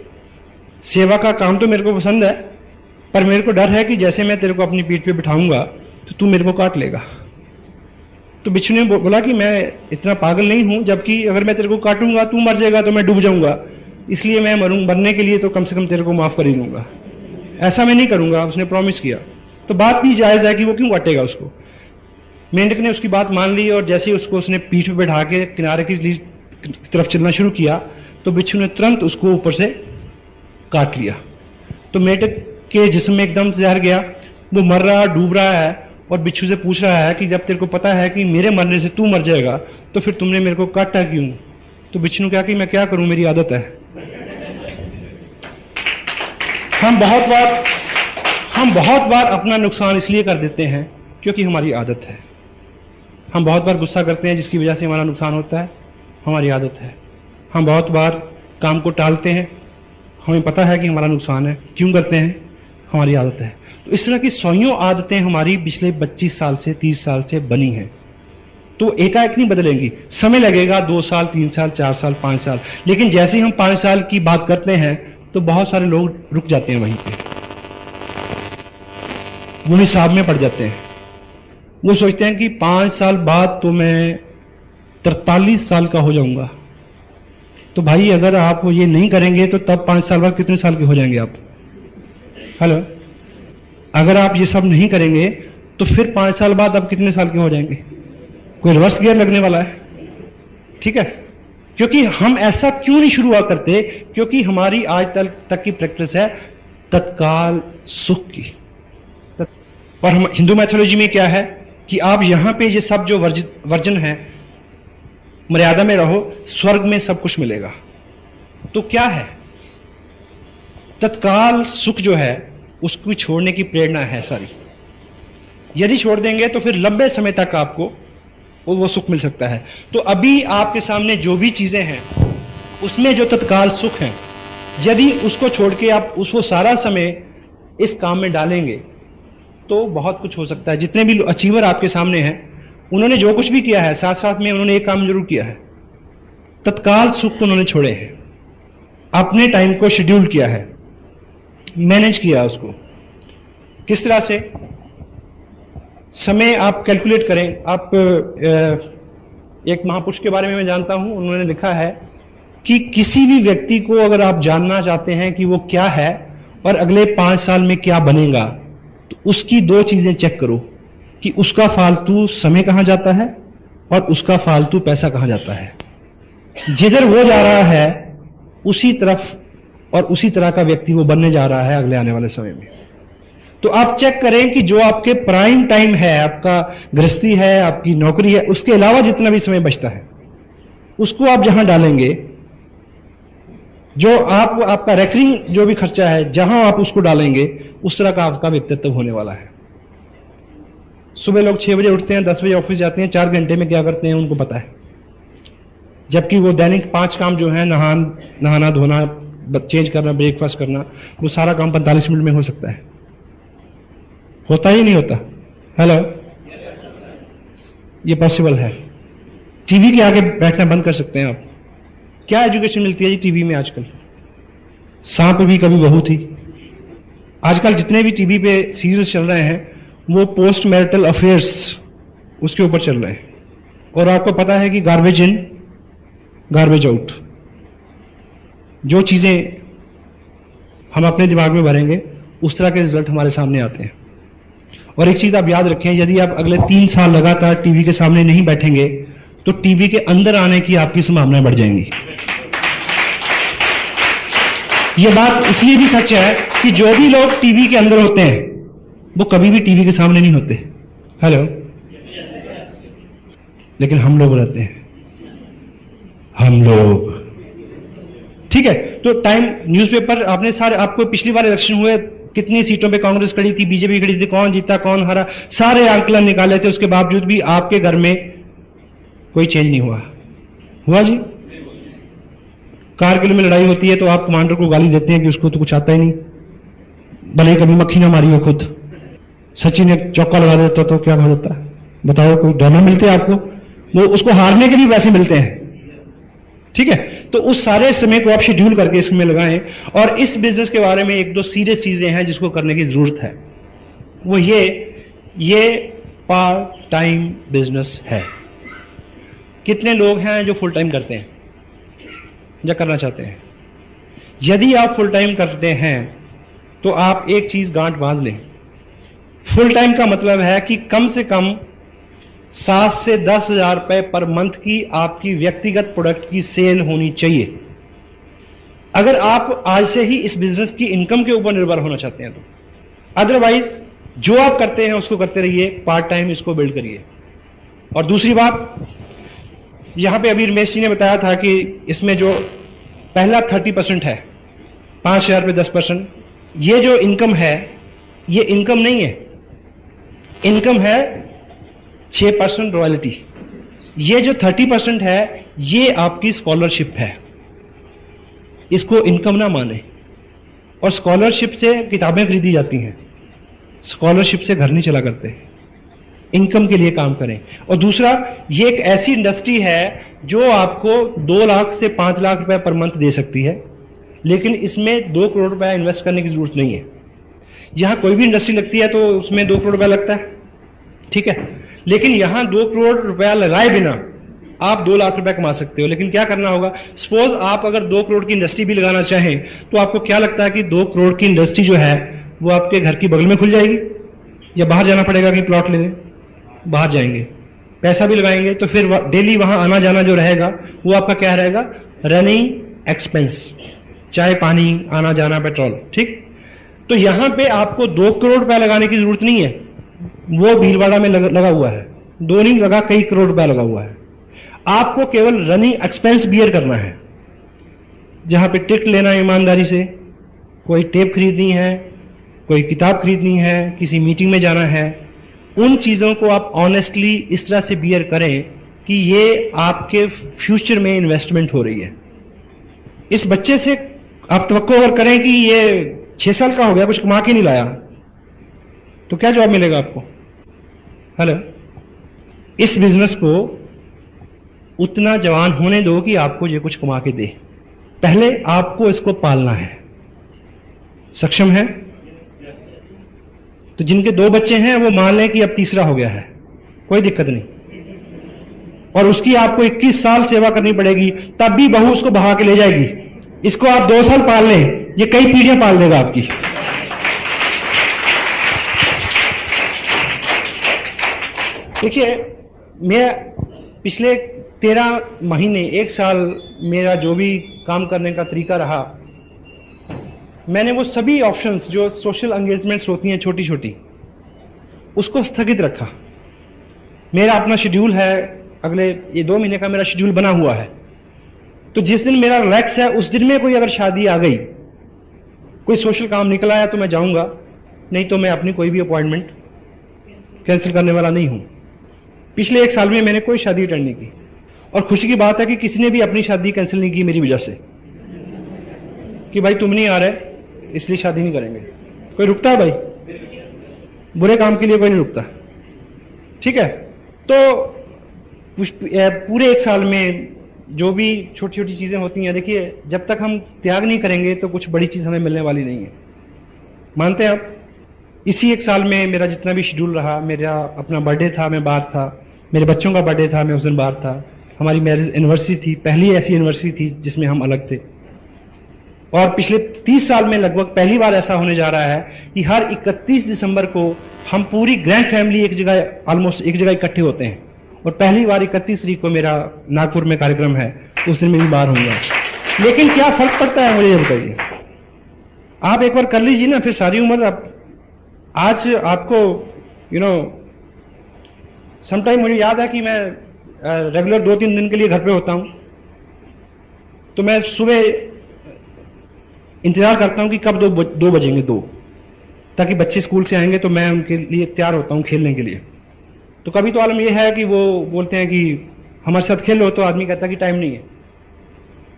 सेवा का काम तो मेरे को पसंद है, पर मेरे को डर है कि जैसे मैं तेरे को अपनी पीठ पे बिठाऊंगा तो तू मेरे को काट लेगा। तो बिच्छू ने बोला कि मैं इतना पागल नहीं हूं, जबकि अगर मैं तेरे को काटूंगा तू मर जाएगा तो मैं डूब जाऊंगा, इसलिए मैं मरने के लिए तो कम से कम तेरे को माफ कर ही दूंगा, ऐसा मैं नहीं करूंगा। उसने प्रॉमिस किया। तो बात भी जायज है कि वो क्यों काटेगा उसको। मेंढक ने उसकी बात मान ली और जैसे ही उसको उसने पीठ पे बैठा के किनारे की तरफ चलना शुरू किया तो बिच्छू ने तुरंत उसको ऊपर से काट लिया। तो मेंढक के जिस्म में एकदम जहर गया, वो मर रहा, डूब रहा है और बिच्छू से पूछ रहा है कि जब तेरे को पता है कि मेरे मरने से तू मर जाएगा तो फिर तुमने मेरे को काटा क्यों? तो बिच्छू ने कहा कि मैं क्या करूं, मेरी आदत है। हम बहुत बार अपना नुकसान इसलिए कर देते हैं क्योंकि हमारी आदत है। हम बहुत बार गुस्सा करते हैं जिसकी वजह से हमारा नुकसान होता है, हमारी आदत है। हम बहुत बार काम को टालते हैं, हमें पता है कि हमारा नुकसान है, क्यों करते हैं? हमारी आदत है। तो इस तरह की सौयों आदतें हमारी पिछले 25 साल से 30 साल से बनी हैं, तो एकाएक नहीं बदलेंगी, समय लगेगा, 2 साल 3 साल 4 साल 5 साल। लेकिन जैसे ही हम 5 साल की बात करते हैं तो बहुत सारे लोग रुक जाते हैं वहीं पे, वो हिसाब में पड़ जाते हैं। वो सोचते हैं कि 5 साल बाद तो मैं 43 साल का हो जाऊंगा। तो भाई अगर आप ये नहीं करेंगे तो तब 5 साल बाद कितने साल के हो जाएंगे आप? हेलो, अगर आप ये सब नहीं करेंगे तो फिर 5 साल बाद आप कितने साल के हो जाएंगे? कोई रिवर्स गियर लगने वाला है, ठीक है? क्योंकि हम ऐसा क्यों नहीं शुरू करते? क्योंकि हमारी आज तक की प्रैक्टिस है तत्काल सुख की। और हम हिंदू मैथोलॉजी में क्या है कि आप यहां पे ये सब जो वर्जन है, मर्यादा में रहो, स्वर्ग में सब कुछ मिलेगा। तो क्या है? तत्काल सुख जो है उसको छोड़ने की प्रेरणा है सारी। यदि छोड़ देंगे तो फिर लंबे समय तक आपको वो सुख मिल सकता है। तो अभी आपके सामने जो भी चीजें हैं उसमें जो तत्काल सुख है, यदि उसको छोड़ के आप उसको सारा समय इस काम में डालेंगे तो बहुत कुछ हो सकता है। जितने भी अचीवर आपके सामने हैं उन्होंने जो कुछ भी किया है, साथ साथ में उन्होंने एक काम जरूर किया है, तत्काल सुख को उन्होंने छोड़े हैं, अपने टाइम को शेड्यूल किया है, मैनेज किया उसको। किस तरह से? समय आप कैलकुलेट करें। आप एक महापुरुष के बारे में मैं जानता हूं, उन्होंने लिखा है कि किसी भी व्यक्ति को अगर आप जानना चाहते हैं कि वो क्या है और अगले 5 साल में क्या बनेगा, तो उसकी 2 चीजें चेक करो कि उसका फालतू समय कहां जाता है और उसका फालतू पैसा कहां जाता है। जिधर वो जा रहा है उसी तरफ और उसी तरह का व्यक्ति वो बनने जा रहा है अगले आने वाले समय में। तो आप चेक करें कि जो आपके प्राइम टाइम है, आपका गृहस्थी है, आपकी नौकरी है, उसके अलावा जितना भी समय बचता है उसको आप जहां डालेंगे, जो आपका रेकरिंग जो भी खर्चा है, जहां आप उसको डालेंगे उस तरह का आपका व्यक्तित्व होने वाला है। सुबह लोग 6 बजे उठते हैं, 10 बजे ऑफिस जाते हैं, 4 घंटे में क्या करते हैं उनको पता है, जबकि वो दैनिक 5 काम जो है, नहाना धोना, चेंज करना, ब्रेकफास्ट करना, वो सारा काम 45 मिनट में हो सकता है। होता ही नहीं होता? हेलो, ये पॉसिबल है। टीवी के आगे बैठना बंद कर सकते हैं आप। क्या एजुकेशन मिलती है जी टीवी में आजकल? सांप भी कभी बहू थी। आजकल जितने भी टीवी पे सीरियल्स चल रहे हैं वो पोस्ट मैरिटल अफेयर्स उसके ऊपर चल रहे हैं। और आपको पता है कि गार्बेज इन गार्बेज आउट, जो चीजें हम अपने दिमाग में भरेंगे उस तरह के रिजल्ट हमारे सामने आते हैं। और एक चीज आप याद रखें, यदि आप अगले 3 साल लगातार टीवी के सामने नहीं बैठेंगे तो टीवी के अंदर आने की आपकी संभावनाएं बढ़ जाएंगी। यह बात इसलिए भी सच है कि जो भी लोग टीवी के अंदर होते हैं वो कभी भी टीवी के सामने नहीं होते। हेलो, लेकिन हम लोग रहते हैं, हम लोग, ठीक है। तो टाइम न्यूज़पेपर, आपने सारे, आपको पिछली बार इलेक्शन हुए कितनी सीटों पे कांग्रेस खड़ी थी, बीजेपी खड़ी थी, कौन जीता कौन हारा, सारे आंकलन निकाले थे, उसके बावजूद भी आपके घर में कोई चेंज नहीं हुआ जी। कारगिल में लड़ाई होती है तो आप कमांडर को गाली देते हैं कि उसको तो कुछ आता ही नहीं, भले ही कभी मक्खी ना मारी हो खुद। सचिन एक चौका लगा देता तो क्या हो जाता है, बताओ, कोई डर ना मिलते आपको? वो उसको हारने के लिए पैसे मिलते हैं, ठीक है। तो उस सारे समय को आप शेड्यूल करके इसमें लगाएं। और इस बिजनेस के बारे में एक दो सीरियस चीजें हैं जिसको करने की जरूरत है। वो ये पार्ट टाइम बिजनेस है। कितने लोग हैं जो फुल टाइम करते हैं या करना चाहते हैं? यदि आप फुल टाइम करते हैं तो आप एक चीज गांठ बांध लें, फुल टाइम का मतलब है कि कम से कम 7 से 10 हजार रुपए पर मंथ की आपकी व्यक्तिगत प्रोडक्ट की सेल होनी चाहिए। अगर आप आज से ही इस बिजनेस की इनकम के ऊपर निर्भर होना चाहते हैं तो, अदरवाइज जो आप करते हैं उसको करते रहिए, पार्ट टाइम इसको बिल्ड करिए। और दूसरी बात, यहां पे अभी रमेश जी ने बताया था कि इसमें जो पहला 30% है, 5,000 पे 10%, ये जो इनकम है ये इनकम नहीं है, इनकम है 6% रॉयल्टी। ये जो 30% है ये आपकी स्कॉलरशिप है, इसको इनकम ना माने। और स्कॉलरशिप से किताबें खरीदी जाती हैं, स्कॉलरशिप से घर नहीं चला करते, इनकम के लिए काम करें। और दूसरा, ये एक ऐसी इंडस्ट्री है जो आपको 2 लाख से 5 लाख रुपए पर मंथ दे सकती है, लेकिन इसमें 2 करोड़ रुपया इन्वेस्ट करने की जरूरत नहीं है। यहां कोई भी इंडस्ट्री लगती है तो उसमें 2 करोड़ रुपया लगता है, ठीक है, लेकिन यहां 2 करोड़ रुपया लगाए बिना आप 2 लाख रुपया कमा सकते हो। लेकिन क्या करना होगा, सपोज आप अगर 2 करोड़ की इंडस्ट्री भी लगाना चाहें तो आपको क्या लगता है कि 2 करोड़ की इंडस्ट्री जो है वो आपके घर की बगल में खुल जाएगी, या बाहर जाना पड़ेगा कि प्लॉट लेने? बाहर जाएंगे, पैसा भी लगाएंगे, तो फिर डेली वहां आना जाना जो रहेगा वो आपका क्या रहेगा, रनिंग एक्सपेंस, चाहे पानी, आना जाना, पेट्रोल, ठीक। तो यहां पे आपको 2 करोड़ रुपया लगाने की जरूरत नहीं है, वो भीलवाड़ा में लगा हुआ है, 2 नहीं लगा, कई करोड़ रुपया लगा हुआ है। आपको केवल रनिंग एक्सपेंस बियर करना है, जहां पे टिकट लेना है ईमानदारी से, कोई टेप खरीदनी है, कोई किताब खरीदनी है, किसी मीटिंग में जाना है, उन चीजों को आप ऑनेस्टली इस तरह से बियर करें कि ये आपके फ्यूचर में इन्वेस्टमेंट हो रही है। इस बच्चे से आप तवक्को अगर करें कि ये 6 साल का हो गया, कुछ कमा के नहीं लाया, तो क्या जवाब मिलेगा आपको? हेलो, इस बिजनेस को उतना जवान होने दो कि आपको ये कुछ कमा के दे। पहले आपको इसको पालना है। सक्षम है? तो जिनके 2 बच्चे हैं वो मान लें कि अब तीसरा हो गया है, कोई दिक्कत नहीं, और उसकी आपको 21 साल सेवा करनी पड़ेगी, तब भी बहू उसको बहा के ले जाएगी। इसको आप 2 साल पाल लें, ये कई पीढ़ियां पाल देगा आपकी। देखिए, मैं पिछले 13 महीने, 1 साल मेरा जो भी काम करने का तरीका रहा, मैंने वो सभी ऑप्शंस जो सोशल एंगेजमेंट्स होती हैं छोटी छोटी, उसको स्थगित रखा। मेरा अपना शेड्यूल है, अगले ये 2 महीने का मेरा शेड्यूल बना हुआ है। तो जिस दिन मेरा रिलैक्स है उस दिन में कोई अगर शादी आ गई, कोई सोशल काम निकल आया तो मैं जाऊंगा, नहीं तो मैं अपनी कोई भी अपॉइंटमेंट कैंसिल करने वाला नहीं हूं। पिछले 1 साल में मैंने कोई शादी अटेंड नहीं की, और खुशी की बात है कि किसी ने भी अपनी शादी कैंसिल नहीं की मेरी वजह से, कि भाई तुम नहीं आ रहे इसलिए शादी नहीं करेंगे। कोई रुकता है भाई? बुरे काम के लिए कोई नहीं रुकता, ठीक है। तो पूरे 1 साल में जो भी छोटी छोटी चीजें होती हैं, देखिए, जब तक हम त्याग नहीं करेंगे तो कुछ बड़ी चीज हमें मिलने वाली नहीं है। मानते हैं आप? इसी 1 साल में मेरा जितना भी शेड्यूल रहा, मेरा अपना बर्थडे था, मैं बाहर था, मेरे बच्चों का बर्थडे था, मैं उस दिन बाहर था, हमारी मैरिज एनिवर्सरी थी, पहली ऐसी एनिवर्सरी थी जिसमें हम अलग थे। और पिछले 30 साल में लगभग पहली बार ऐसा होने जा रहा है कि हर 31 दिसंबर को हम पूरी ग्रैंड फैमिली एक जगह, ऑलमोस्ट एक जगह इकट्ठे होते हैं। और पहली बार 31 तारीख को मेरा नागपुर में कार्यक्रम है, उस दिन मैं भी बाहर होऊंगा। लेकिन क्या फर्क पड़ता है मुझे ये बताइए? आप एक बार कर लीजिए ना, फिर सारी उम्र आप
आज आपको समटाइम मुझे याद है कि मैं रेगुलर 2-3 दिन के लिए घर पे होता हूं, तो मैं सुबह इंतजार करता हूं कि कब 2 बजेंगे, 2, ताकि बच्चे स्कूल से आएंगे तो मैं उनके लिए तैयार होता हूं खेलने के लिए। तो कभी तो आलम यह है कि वो बोलते हैं कि हमारे साथ खेलो, तो आदमी कहता है कि टाइम नहीं है।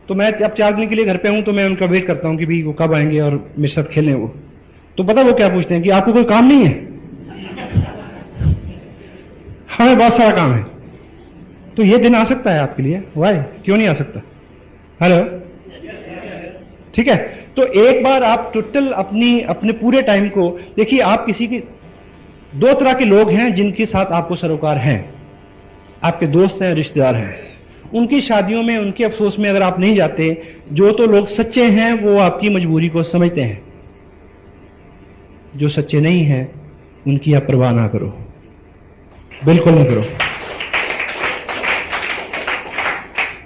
तो मैं अब 4 दिन के लिए घर पे हूं, तो मैं उनका वेट करता हूं कि भाई वो कब आएंगे और मेरे साथ खेलें। वो तो पता वो क्या पूछते हैं कि आपको कोई काम नहीं है? हमें बहुत सारा काम है। तो ये दिन आ सकता है आपके लिए, वाई, क्यों नहीं आ सकता? हेलो, ठीक है। तो एक बार आप टोटल अपने पूरे टाइम को देखिए। आप किसी की 2 तरह के लोग हैं जिनके साथ आपको सरोकार हैं, आपके दोस्त हैं, रिश्तेदार हैं। उनकी शादियों में, उनके अफसोस में अगर आप नहीं जाते, जो तो लोग सच्चे हैं वो आपकी मजबूरी को समझते हैं, जो सच्चे नहीं हैं उनकी आप परवाह ना करो, बिल्कुल नहीं करो।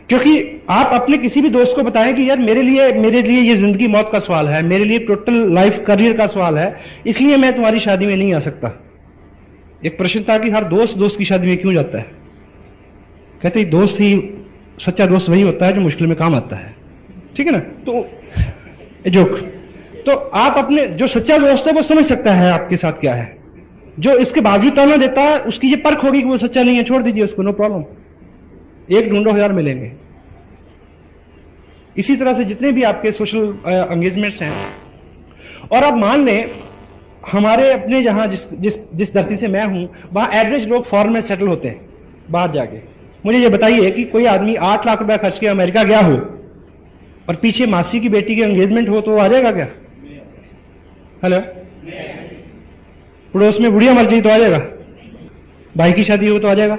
क्योंकि आप अपने किसी भी दोस्त को बताएं कि यार मेरे लिए ये जिंदगी मौत का सवाल है, मेरे लिए टोटल लाइफ करियर का सवाल है, इसलिए मैं तुम्हारी शादी में नहीं आ सकता। एक प्रश्न था कि हर दोस्त की शादी में क्यों जाता है? कहते दोस्त ही, सच्चा दोस्त वही होता है जो मुश्किल में काम आता है, ठीक है ना? तो जोक। तो आप अपने जो सच्चा दोस्त है वो समझ सकता है आपके साथ क्या है। जो इसके बावजूद ताना देता है, उसकी ये परख होगी कि वो सच्चा नहीं है, छोड़ दीजिए उसको, नो प्रॉब्लम। एक ढूंढो 1000 मिलेंगे। इसी तरह से जितने भी आपके सोशल एंगेजमेंट्स हैं, और आप मान लें हमारे अपने जहां जिस धरती से मैं हूं, वहां एवरेज लोग फॉरेन में सेटल होते हैं बाहर जाके। मुझे ये बताइए कि कोई आदमी 8 लाख रुपया खर्च के अमेरिका गया हो और पीछे मासी की बेटी की एंगेजमेंट हो, तो वो आ जाएगा क्या? हेलो, पड़ोस में बुढ़िया मर जाए तो आ जाएगा? भाई की शादी हो तो आ जाएगा?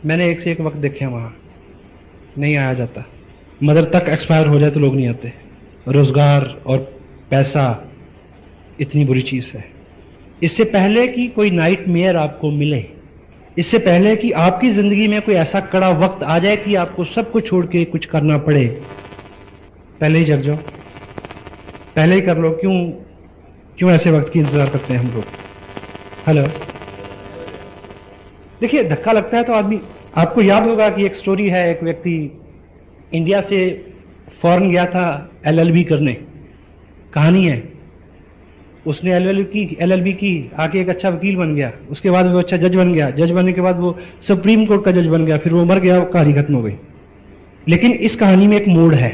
मैंने एक से एक वक्त देखे वहां, नहीं आया जाता। मदर तक एक्सपायर हो जाए तो लोग नहीं आते। रोजगार और पैसा इतनी बुरी चीज है। इससे पहले कि कोई नाइट मेयर आपको मिले, इससे पहले कि आपकी जिंदगी में कोई ऐसा कड़ा वक्त आ जाए कि आपको सब कुछ छोड़ के कुछ करना पड़े, पहले ही जग जाओ, पहले ही कर लो। क्यों ऐसे वक्त की इंतजार करते हैं हम लोग? हेलो, देखिए धक्का लगता है तो आदमी, आपको याद होगा कि एक स्टोरी है, एक व्यक्ति इंडिया से फॉरेन गया था LLB करने, कहानी है। उसने LLB की, आके एक अच्छा वकील बन गया, उसके बाद वो अच्छा जज बन गया, जज बनने के बाद वो सुप्रीम कोर्ट का जज बन गया, फिर वो मर गया, कहानी खत्म हो गई। लेकिन इस कहानी में एक मोड़ है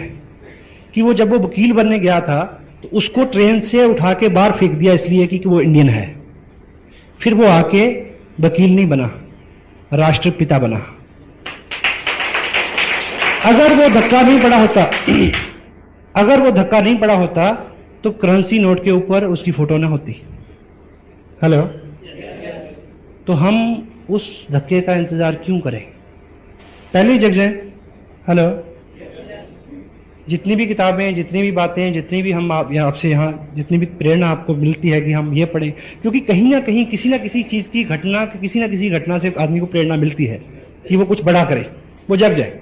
कि वो जब वो वकील बनने गया था तो उसको ट्रेन से उठा के बाहर फेंक दिया, इसलिए कि वो इंडियन है। फिर वो आके वकील नहीं बना, राष्ट्रपिता बना। अगर वो धक्का नहीं पड़ा होता तो करेंसी नोट के ऊपर उसकी फोटो ना होती। हेलो, तो हम उस धक्के का इंतजार क्यों करें? पहले ही जग जाए। हेलो, जितनी भी किताबें, जितनी भी बातें, जितनी भी हम आपसे यहाँ जितनी भी प्रेरणा आपको मिलती है कि हम ये पढ़ें, क्योंकि कहीं ना कहीं किसी ना किसी चीज की घटना, किसी ना किसी घटना से आदमी को प्रेरणा मिलती है कि वो कुछ बड़ा करे, वो जग जाए।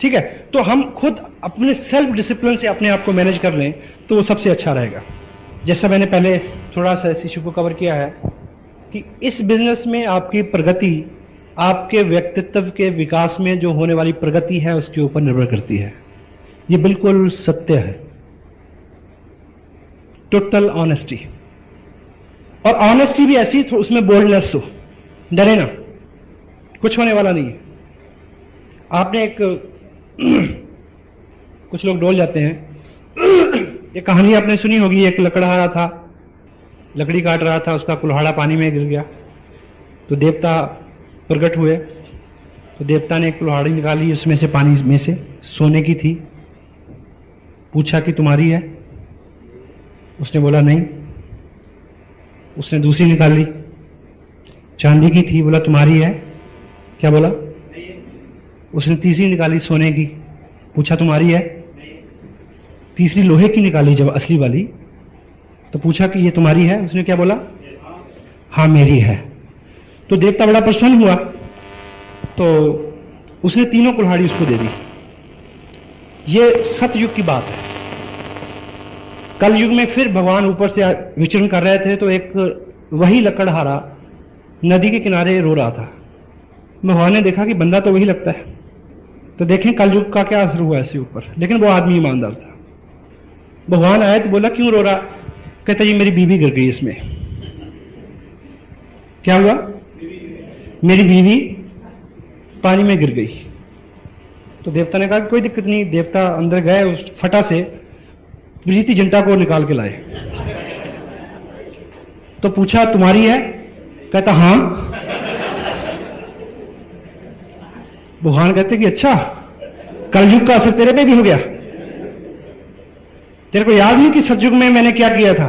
ठीक है, तो हम खुद अपने सेल्फ डिसिप्लिन से अपने आप को मैनेज कर लें तो वो सबसे अच्छा रहेगा। जैसा मैंने पहले थोड़ा सा इस इशू को कवर किया है कि इस बिजनेस में आपकी प्रगति, आपके व्यक्तित्व के विकास में जो होने वाली प्रगति है उसके ऊपर निर्भर करती है। ये बिल्कुल सत्य है। टोटल ऑनेस्टी, और ऑनेस्टी भी ऐसी, उसमें बोल्डनेस हो, डरे ना, कुछ होने वाला नहीं है। आपने कुछ लोग डोल जाते हैं। एक कहानी आपने सुनी होगी, एक लकड़हारा था, लकड़ी काट रहा था, उसका कुल्हाड़ा पानी में गिर गया, तो देवता प्रकट हुए। तो देवता ने एक कुल्हाड़ी निकाली, उसमें से पानी में से सोने की थी। पूछा कि तुम्हारी है? उसने बोला नहीं। उसने दूसरी निकाली, चांदी की थी, बोला तुम्हारी है? क्या बोला? उसने तीसरी निकाली, सोने की, पूछा तुम्हारी है? तीसरी लोहे की निकाली जब असली वाली, तो पूछा कि ये तुम्हारी है? उसने क्या बोला? हाँ मेरी है। तो देवता बड़ा प्रसन्न हुआ, तो उसने तीनों कुल्हाड़ी उसको दे दी। ये सतयुग की बात है।
कल युग में फिर भगवान ऊपर से विचरण कर रहे थे, तो एक वही लकड़हारा नदी के किनारे रो रहा था। भगवान ने देखा कि बंदा तो वही लगता है, तो देखें कल युग का क्या असर हुआ ऐसे ऊपर। लेकिन वो आदमी ईमानदार था। भगवान आए तो बोला क्यों रो रहा? कहता जी मेरी बीवी गिर गई इसमें। क्या हुआ? मेरी बीवी पानी में गिर गई। तो देवता ने कहा कोई दिक्कत नहीं। देवता अंदर गए, उस फटा से प्रीति जिंटा को निकाल के लाए। तो पूछा तुम्हारी है? कहता हां। भगवान कहते कि अच्छा, कलयुग का असर तेरे पे भी हो गया? तेरे को याद नहीं कि सतयुग में मैंने क्या किया था?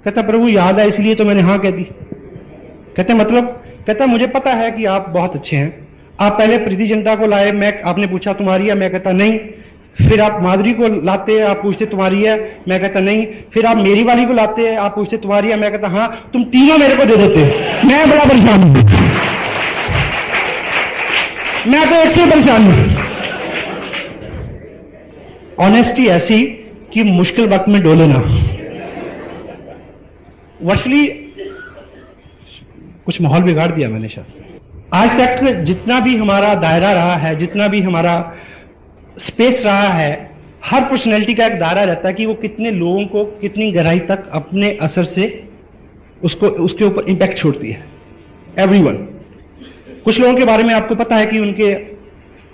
कहता प्रभु याद है इसलिए तो मैंने हां कह दी। कहते मतलब? कहता मुझे पता है कि आप बहुत अच्छे हैं। आप पहले प्रीति जिंटा को लाए, मैं आपने पूछा तुम्हारी है, मैं कहता नहीं। फिर आप माधुरी को लाते, आप पूछते तुम्हारी है, मैं कहता नहीं। फिर आप मेरी वाली को लाते, आप पूछते तुम्हारी है, मैं कहता हाँ। तुम तीनों मेरे को दे देते, मैं बड़ा परेशान हूं। मैं तो एक से परेशान हूं। ऑनेस्टी ऐसी कि मुश्किल वक्त में डोले ना। वर्षली कुछ माहौल बिगाड़ दिया मैंने शायद। आज तक जितना भी हमारा दायरा रहा है, जितना भी हमारा स्पेस रहा है, हर पर्सनैलिटी का एक दायरा रहता है कि वो कितने लोगों को कितनी गहराई तक अपने असर से उसके ऊपर इंपैक्ट छोड़ती है। एवरीवन। कुछ लोगों के बारे में आपको पता है कि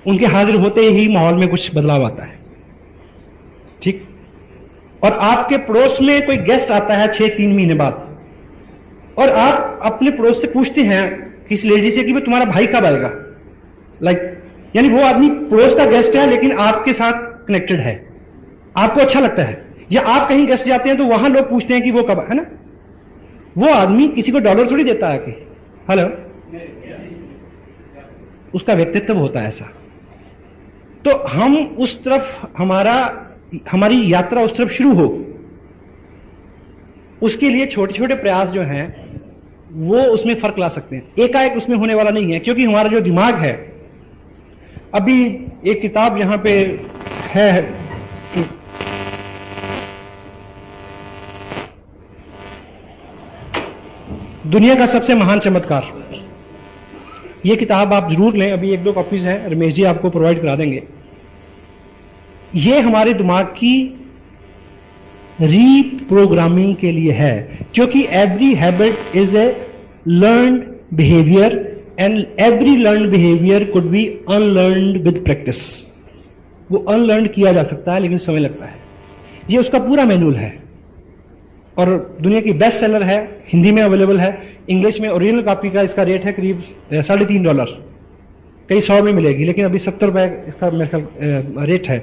उनके हाजिर होते ही माहौल में कुछ बदलाव आता है, ठीक। और आपके पड़ोस में कोई गेस्ट आता है 6-3 महीने बाद, और आप अपने पड़ोस से पूछते हैं किसी लेडी से कि वो तुम्हारा भाई कब आएगा, यानी वो आदमी पड़ोस का गेस्ट है लेकिन आपके साथ कनेक्टेड है, आपको अच्छा लगता है। या आप कहीं गेस्ट जाते हैं तो वहां लोग पूछते हैं कि वो कब, है ना। वो आदमी किसी को डॉलर थोड़ी देता है कि हेलो, उसका व्यक्तित्व होता है ऐसा। तो हम उस तरफ हमारी यात्रा उस तरफ शुरू हो, उसके लिए छोटे छोटे प्रयास जो हैं वो उसमें फर्क ला सकते हैं। एकाएक उसमें होने वाला नहीं है, क्योंकि हमारा जो दिमाग है, अभी एक किताब यहां पे है, दुनिया का सबसे महान चमत्कार। ये किताब आप जरूर लें, अभी 1-2 कॉपीज हैं, रमेश जी आपको प्रोवाइड करा देंगे। ये हमारे दिमाग की रीप्रोग्रामिंग के लिए है, क्योंकि every habit is a learned behaviour and every learned behaviour could be unlearned with practice. वो अनलर्न किया जा सकता है लेकिन समय लगता है। ये उसका पूरा मैनुअल है और दुनिया की बेस्ट सेलर है, हिंदी में अवेलेबल है, इंग्लिश में ओरिजिनल कॉपी का इसका रेट है करीब $3.5, कई 100 में मिलेगी, लेकिन अभी $70 इसका मेरे ख्याल रेट है।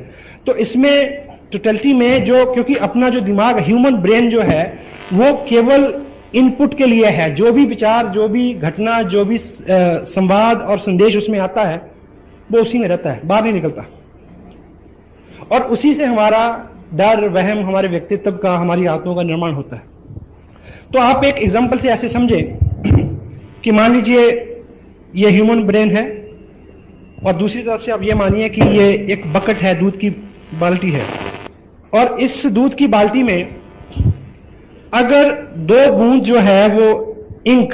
तो इसमें टोटलिटी में क्योंकि अपना जो दिमाग, ह्यूमन ब्रेन जो है, वो केवल इनपुट के लिए है। जो भी विचार, जो भी घटना, जो भी संवाद और संदेश उसमें आता है वो उसी में रहता है, बाहर नहीं निकलता। और उसी से हमारा डर, वहम, हमारे व्यक्तित्व का, हमारी आत्माओं का निर्माण होता है। तो आप एक एग्जाम्पल से ऐसे समझे कि मान लीजिए ये ह्यूमन ब्रेन है और दूसरी तरफ से आप ये मानिए कि ये एक बकेट है, दूध की बाल्टी है, और इस दूध की बाल्टी में अगर 2 बूंद जो है वो इंक,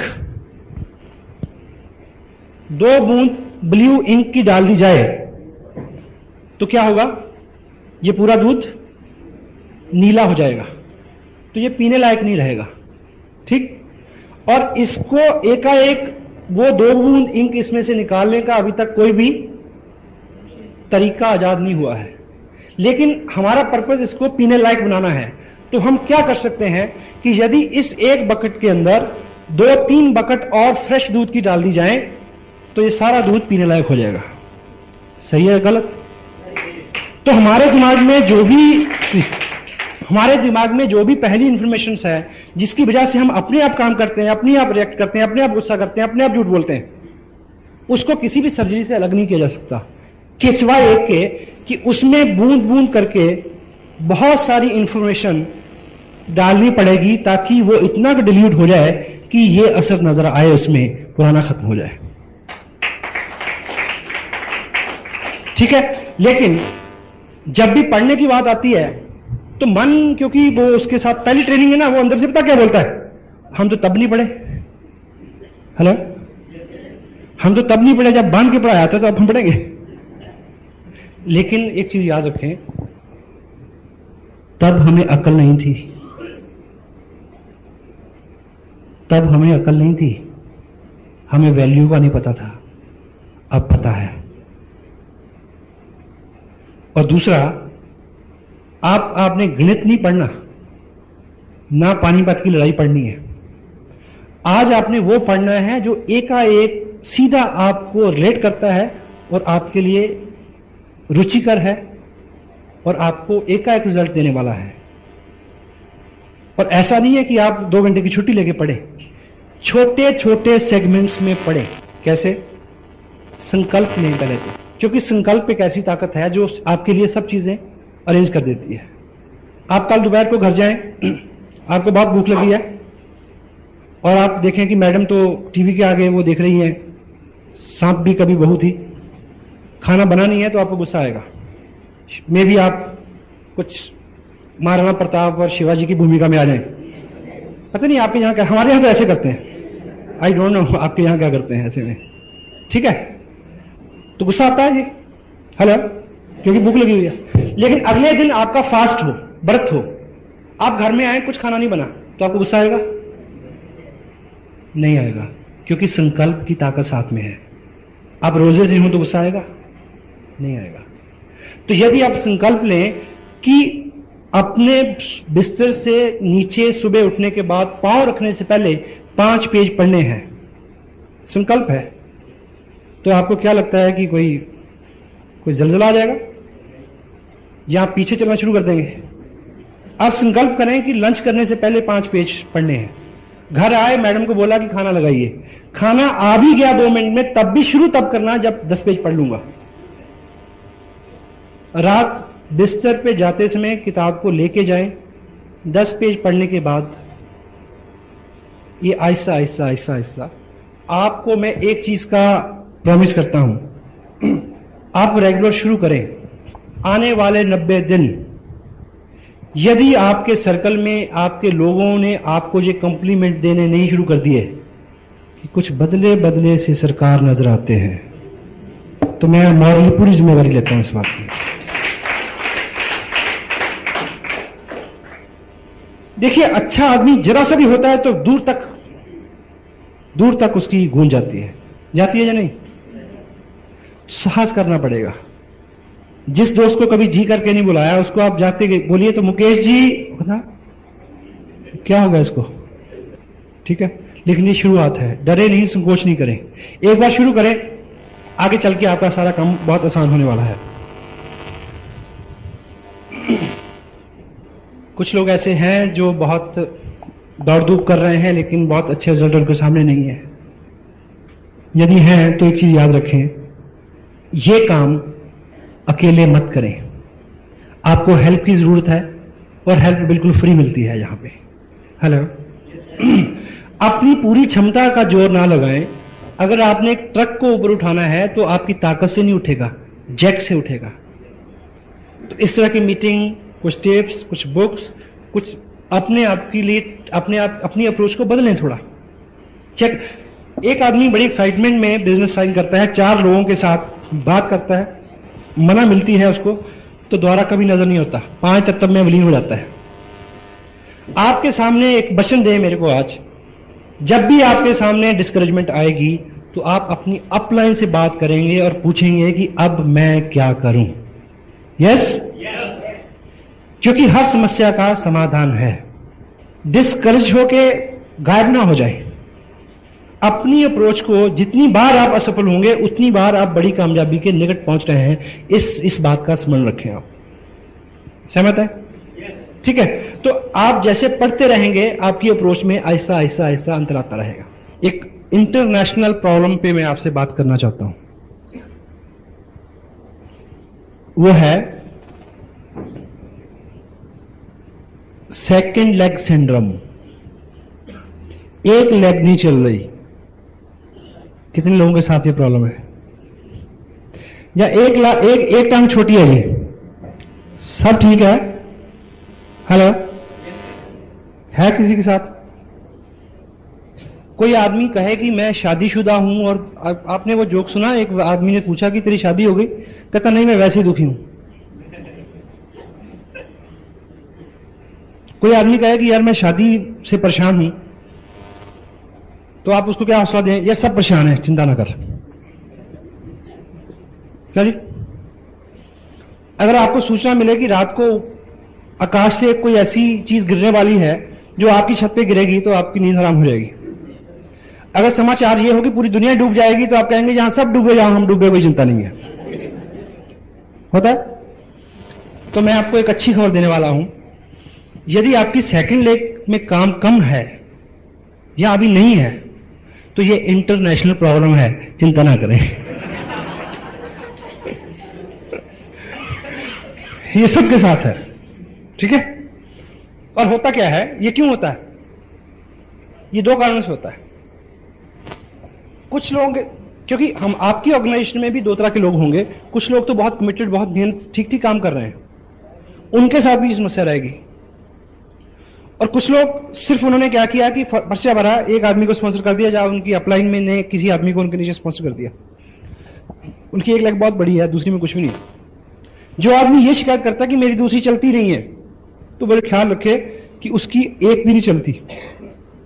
2 बूंद ब्लू इंक की डाल दी जाए तो क्या होगा? ये पूरा दूध नीला हो जाएगा, तो ये पीने लायक नहीं रहेगा, ठीक। और इसको एकाएक वो 2 बूंद इंक इसमें से निकालने का अभी तक कोई भी तरीका आजाद नहीं हुआ है, लेकिन हमारा पर्पस इसको पीने लायक बनाना है। तो हम क्या कर सकते हैं कि यदि इस एक बकेट के अंदर 2-3 बकेट और फ्रेश दूध की डाल दी जाए तो ये सारा दूध पीने लायक हो जाएगा। सही है गलत? तो हमारे दिमाग में जो भी पहली इंफॉर्मेशन है, जिसकी वजह से हम अपने आप काम करते हैं, अपने आप रिएक्ट करते हैं, अपने आप गुस्सा करते हैं, अपने आप झूठ बोलते हैं, उसको किसी भी सर्जरी से अलग नहीं किया जा सकता, कि सिवाय एक के कि उसमें बूंद बूंद करके बहुत सारी इंफॉर्मेशन डालनी पड़ेगी ताकि वो इतना डिल्यूट हो जाए कि ये असर नजर आए, उसमें पुराना खत्म हो जाए, ठीक है। लेकिन जब भी पढ़ने की बात आती है तो मन, क्योंकि वो उसके साथ पहली ट्रेनिंग है ना, वो अंदर से पता क्या बोलता है, हम तो तब नहीं पढ़े। हेलो, हम तो तब नहीं पढ़े जब बांध के पढ़ाया था, तो अब हम पढ़ेंगे। लेकिन एक चीज याद रखें, तब हमें अकल नहीं थी, तब हमें अकल नहीं थी, हमें वैल्यू का नहीं पता था, अब पता है। और दूसरा, आपने गणित नहीं पढ़ना, ना पानीपत की लड़ाई पढ़नी है। आज आपने वो पढ़ना है जो एकाएक सीधा आपको रिलेट करता है और आपके लिए रुचिकर है और आपको एकाएक रिजल्ट देने वाला है। और ऐसा नहीं है कि आप 2 घंटे की छुट्टी लेके पढ़े, छोटे छोटे सेगमेंट्स में पढ़े। कैसे? संकल्प लें पहले तो, क्योंकि संकल्प एक ऐसी ताकत है जो आपके लिए सब चीजें अरेंज कर देती है। आप कल दोपहर को घर जाएं, आपको बहुत भूख लगी है और आप देखें कि मैडम तो टीवी के आगे वो देख रही हैं सांप भी कभी बहू थी, खाना बना नहीं है, तो आपको गुस्सा आएगा। मे भी आप कुछ महाराणा प्रताप और शिवाजी की भूमिका में आ जाएं। पता नहीं आपके यहाँ क्या, हमारे यहाँ तो ऐसे करते हैं, आई डोंट नो आपके यहाँ क्या करते हैं ऐसे में। ठीक है, तो गुस्सा आता है जी, हेलो, क्योंकि भूख लगी हुई है। लेकिन अगले दिन आपका फास्ट हो, व्रत हो, आप घर में आए, कुछ खाना नहीं बना, तो आपको गुस्सा आएगा? नहीं आएगा, क्योंकि संकल्प की ताकत साथ में है। आप रोजे से हो तो गुस्सा आएगा? नहीं आएगा। तो यदि आप संकल्प लें कि अपने बिस्तर से नीचे सुबह उठने के बाद पांव रखने से पहले 5 पेज पढ़ने हैं, संकल्प है, तो आपको क्या लगता है कि कोई जलजला आ जाएगा या आप पीछे चलना शुरू कर देंगे? आप संकल्प करें कि लंच करने से पहले 5 पेज पढ़ने हैं। घर आए, मैडम को बोला कि खाना लगाइए, खाना आ भी गया 2 मिनट में, तब भी शुरू तब करना जब 10 पेज पढ़ लूंगा। रात बिस्तर पे जाते समय किताब को लेके जाएं, 10 पेज पढ़ने के बाद ये आहिस्ता आहिस्ता आहिस्ता आहिस्ता, आपको मैं एक चीज का प्रॉमिस करता हूं, आप रेगुलर शुरू करें। आने वाले 90 दिन यदि आपके सर्कल में आपके लोगों ने आपको ये कॉम्प्लीमेंट देने नहीं शुरू कर दिए कि कुछ बदले बदले से सरकार नजर आते हैं, तो मैं मॉरली पूरी जिम्मेवारी लेता हूं इस बात की। देखिए, अच्छा आदमी जरा सा भी होता है तो दूर तक उसकी गूंज जाती है या नहीं? साहस करना पड़ेगा। जिस दोस्त को कभी जी करके नहीं बुलाया, उसको आप जाते बोलिए तो मुकेश जी, बता क्या होगा इसको? ठीक है, लेकिन ये शुरुआत है, डरे नहीं, संकोच नहीं करें। एक बार शुरू करें, आगे चल के आपका सारा काम बहुत आसान होने वाला है। कुछ लोग ऐसे हैं जो बहुत दौड़ धूप कर रहे हैं, लेकिन बहुत अच्छे रिजल्ट उनके सामने नहीं है। यदि हैं तो एक चीज याद रखें, ये काम अकेले मत करें। आपको हेल्प की जरूरत है और हेल्प बिल्कुल फ्री मिलती है यहां पे। हेलो, अपनी पूरी क्षमता का जोर ना लगाएं। अगर आपने एक ट्रक को ऊपर उठाना है तो आपकी ताकत से नहीं उठेगा, जैक से उठेगा। तो इस तरह की मीटिंग, कुछ टिप्स, कुछ बुक्स, कुछ अपने आप के लिए अपनी अप्रोच को बदलें थोड़ा। चेक, एक आदमी बड़ी एक्साइटमेंट में बिजनेस साइन करता है, 4 लोगों के साथ बात करता है, मना मिलती है उसको, तो द्वारा कभी नजर नहीं होता, 5 तत्व में विलीन हो जाता है। आपके सामने एक वचन दे मेरे को आज, जब भी आपके सामने डिस्करेजमेंट आएगी तो आप अपनी अपलाइन से बात करेंगे और पूछेंगे कि अब मैं क्या करूं। यस? क्योंकि हर समस्या का समाधान है। डिस्करेज होके गायब ना हो जाए। अपनी अप्रोच को जितनी बार आप असफल होंगे उतनी बार आप बड़ी कामयाबी के निकट पहुंच रहे हैं, इस बात का स्मरण रखें। आप सहमत है? ठीक है, तो आप जैसे पढ़ते रहेंगे आपकी अप्रोच में आहिस्ता आहिस्ता आहिस्ता अंतर आता रहेगा। एक इंटरनेशनल प्रॉब्लम पे मैं आपसे बात करना चाहता हूं, वो है सेकेंड लेग सिंड्रोम। एक लेग नहीं चल रही। कितने लोगों के साथ ये प्रॉब्लम है? या एक टांग छोटी है जी, सब ठीक है, हेलो, है किसी के साथ? कोई आदमी कहे कि मैं शादीशुदा हूं, और आपने वो जोक सुना, एक आदमी ने पूछा कि तेरी शादी हो गई, कहता नहीं मैं वैसे ही दुखी हूं। कोई आदमी कहे कि यार मैं शादी से परेशान हूं, तो आप उसको क्या हौसला दें? यार सब परेशान है, चिंता ना कर। क्या जी? अगर आपको सूचना मिले कि रात को आकाश से कोई ऐसी चीज गिरने वाली है जो आपकी छत पे गिरेगी, तो आपकी नींद हराम हो जाएगी। अगर समाचार ये हो कि पूरी दुनिया डूब जाएगी, तो आप कहेंगे जहां सब डूबे जहां हम डूबे, कोई चिंता नहीं है। होता है? तो मैं आपको एक अच्छी खबर देने वाला हूं। यदि आपकी सेकंड लेग में काम कम है या अभी नहीं है, तो ये इंटरनेशनल प्रॉब्लम है, चिंता ना करें। ये सबके साथ है, ठीक है? और होता क्या है, ये क्यों होता है? ये दो कारणों से होता है। कुछ लोग, क्योंकि हम आपकी ऑर्गेनाइजेशन में भी दो तरह के लोग होंगे, कुछ लोग तो बहुत कमिटेड, बहुत मेहनत, ठीक ठीक काम कर रहे हैं, उनके साथ भी समस्या रहेगी। और कुछ लोग सिर्फ उन्होंने क्या किया कि पर्चा भरा, एक आदमी को स्पॉन्सर कर दिया, जहां उनकी अपलाइन में ने किसी आदमी को उनके नीचे स्पॉन्सर कर दिया। उनकी एक लेग बहुत बड़ी है, दूसरी में कुछ भी नहीं। जो आदमी ये शिकायत करता है कि मेरी दूसरी चलती नहीं है, तो बड़े ख्याल रखे कि उसकी एक भी नहीं चलती,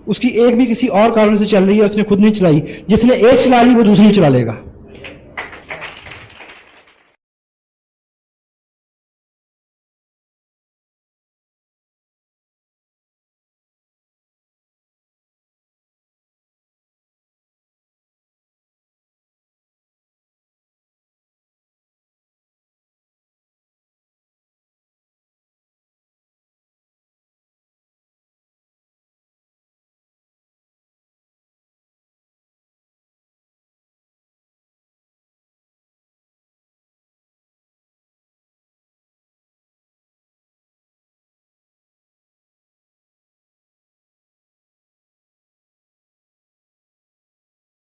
उसकी एक भी किसी और कारण से चल रही है, उसने खुद नहीं चलाई। जिसने एक चला ली वो दूसरी चला लेगा।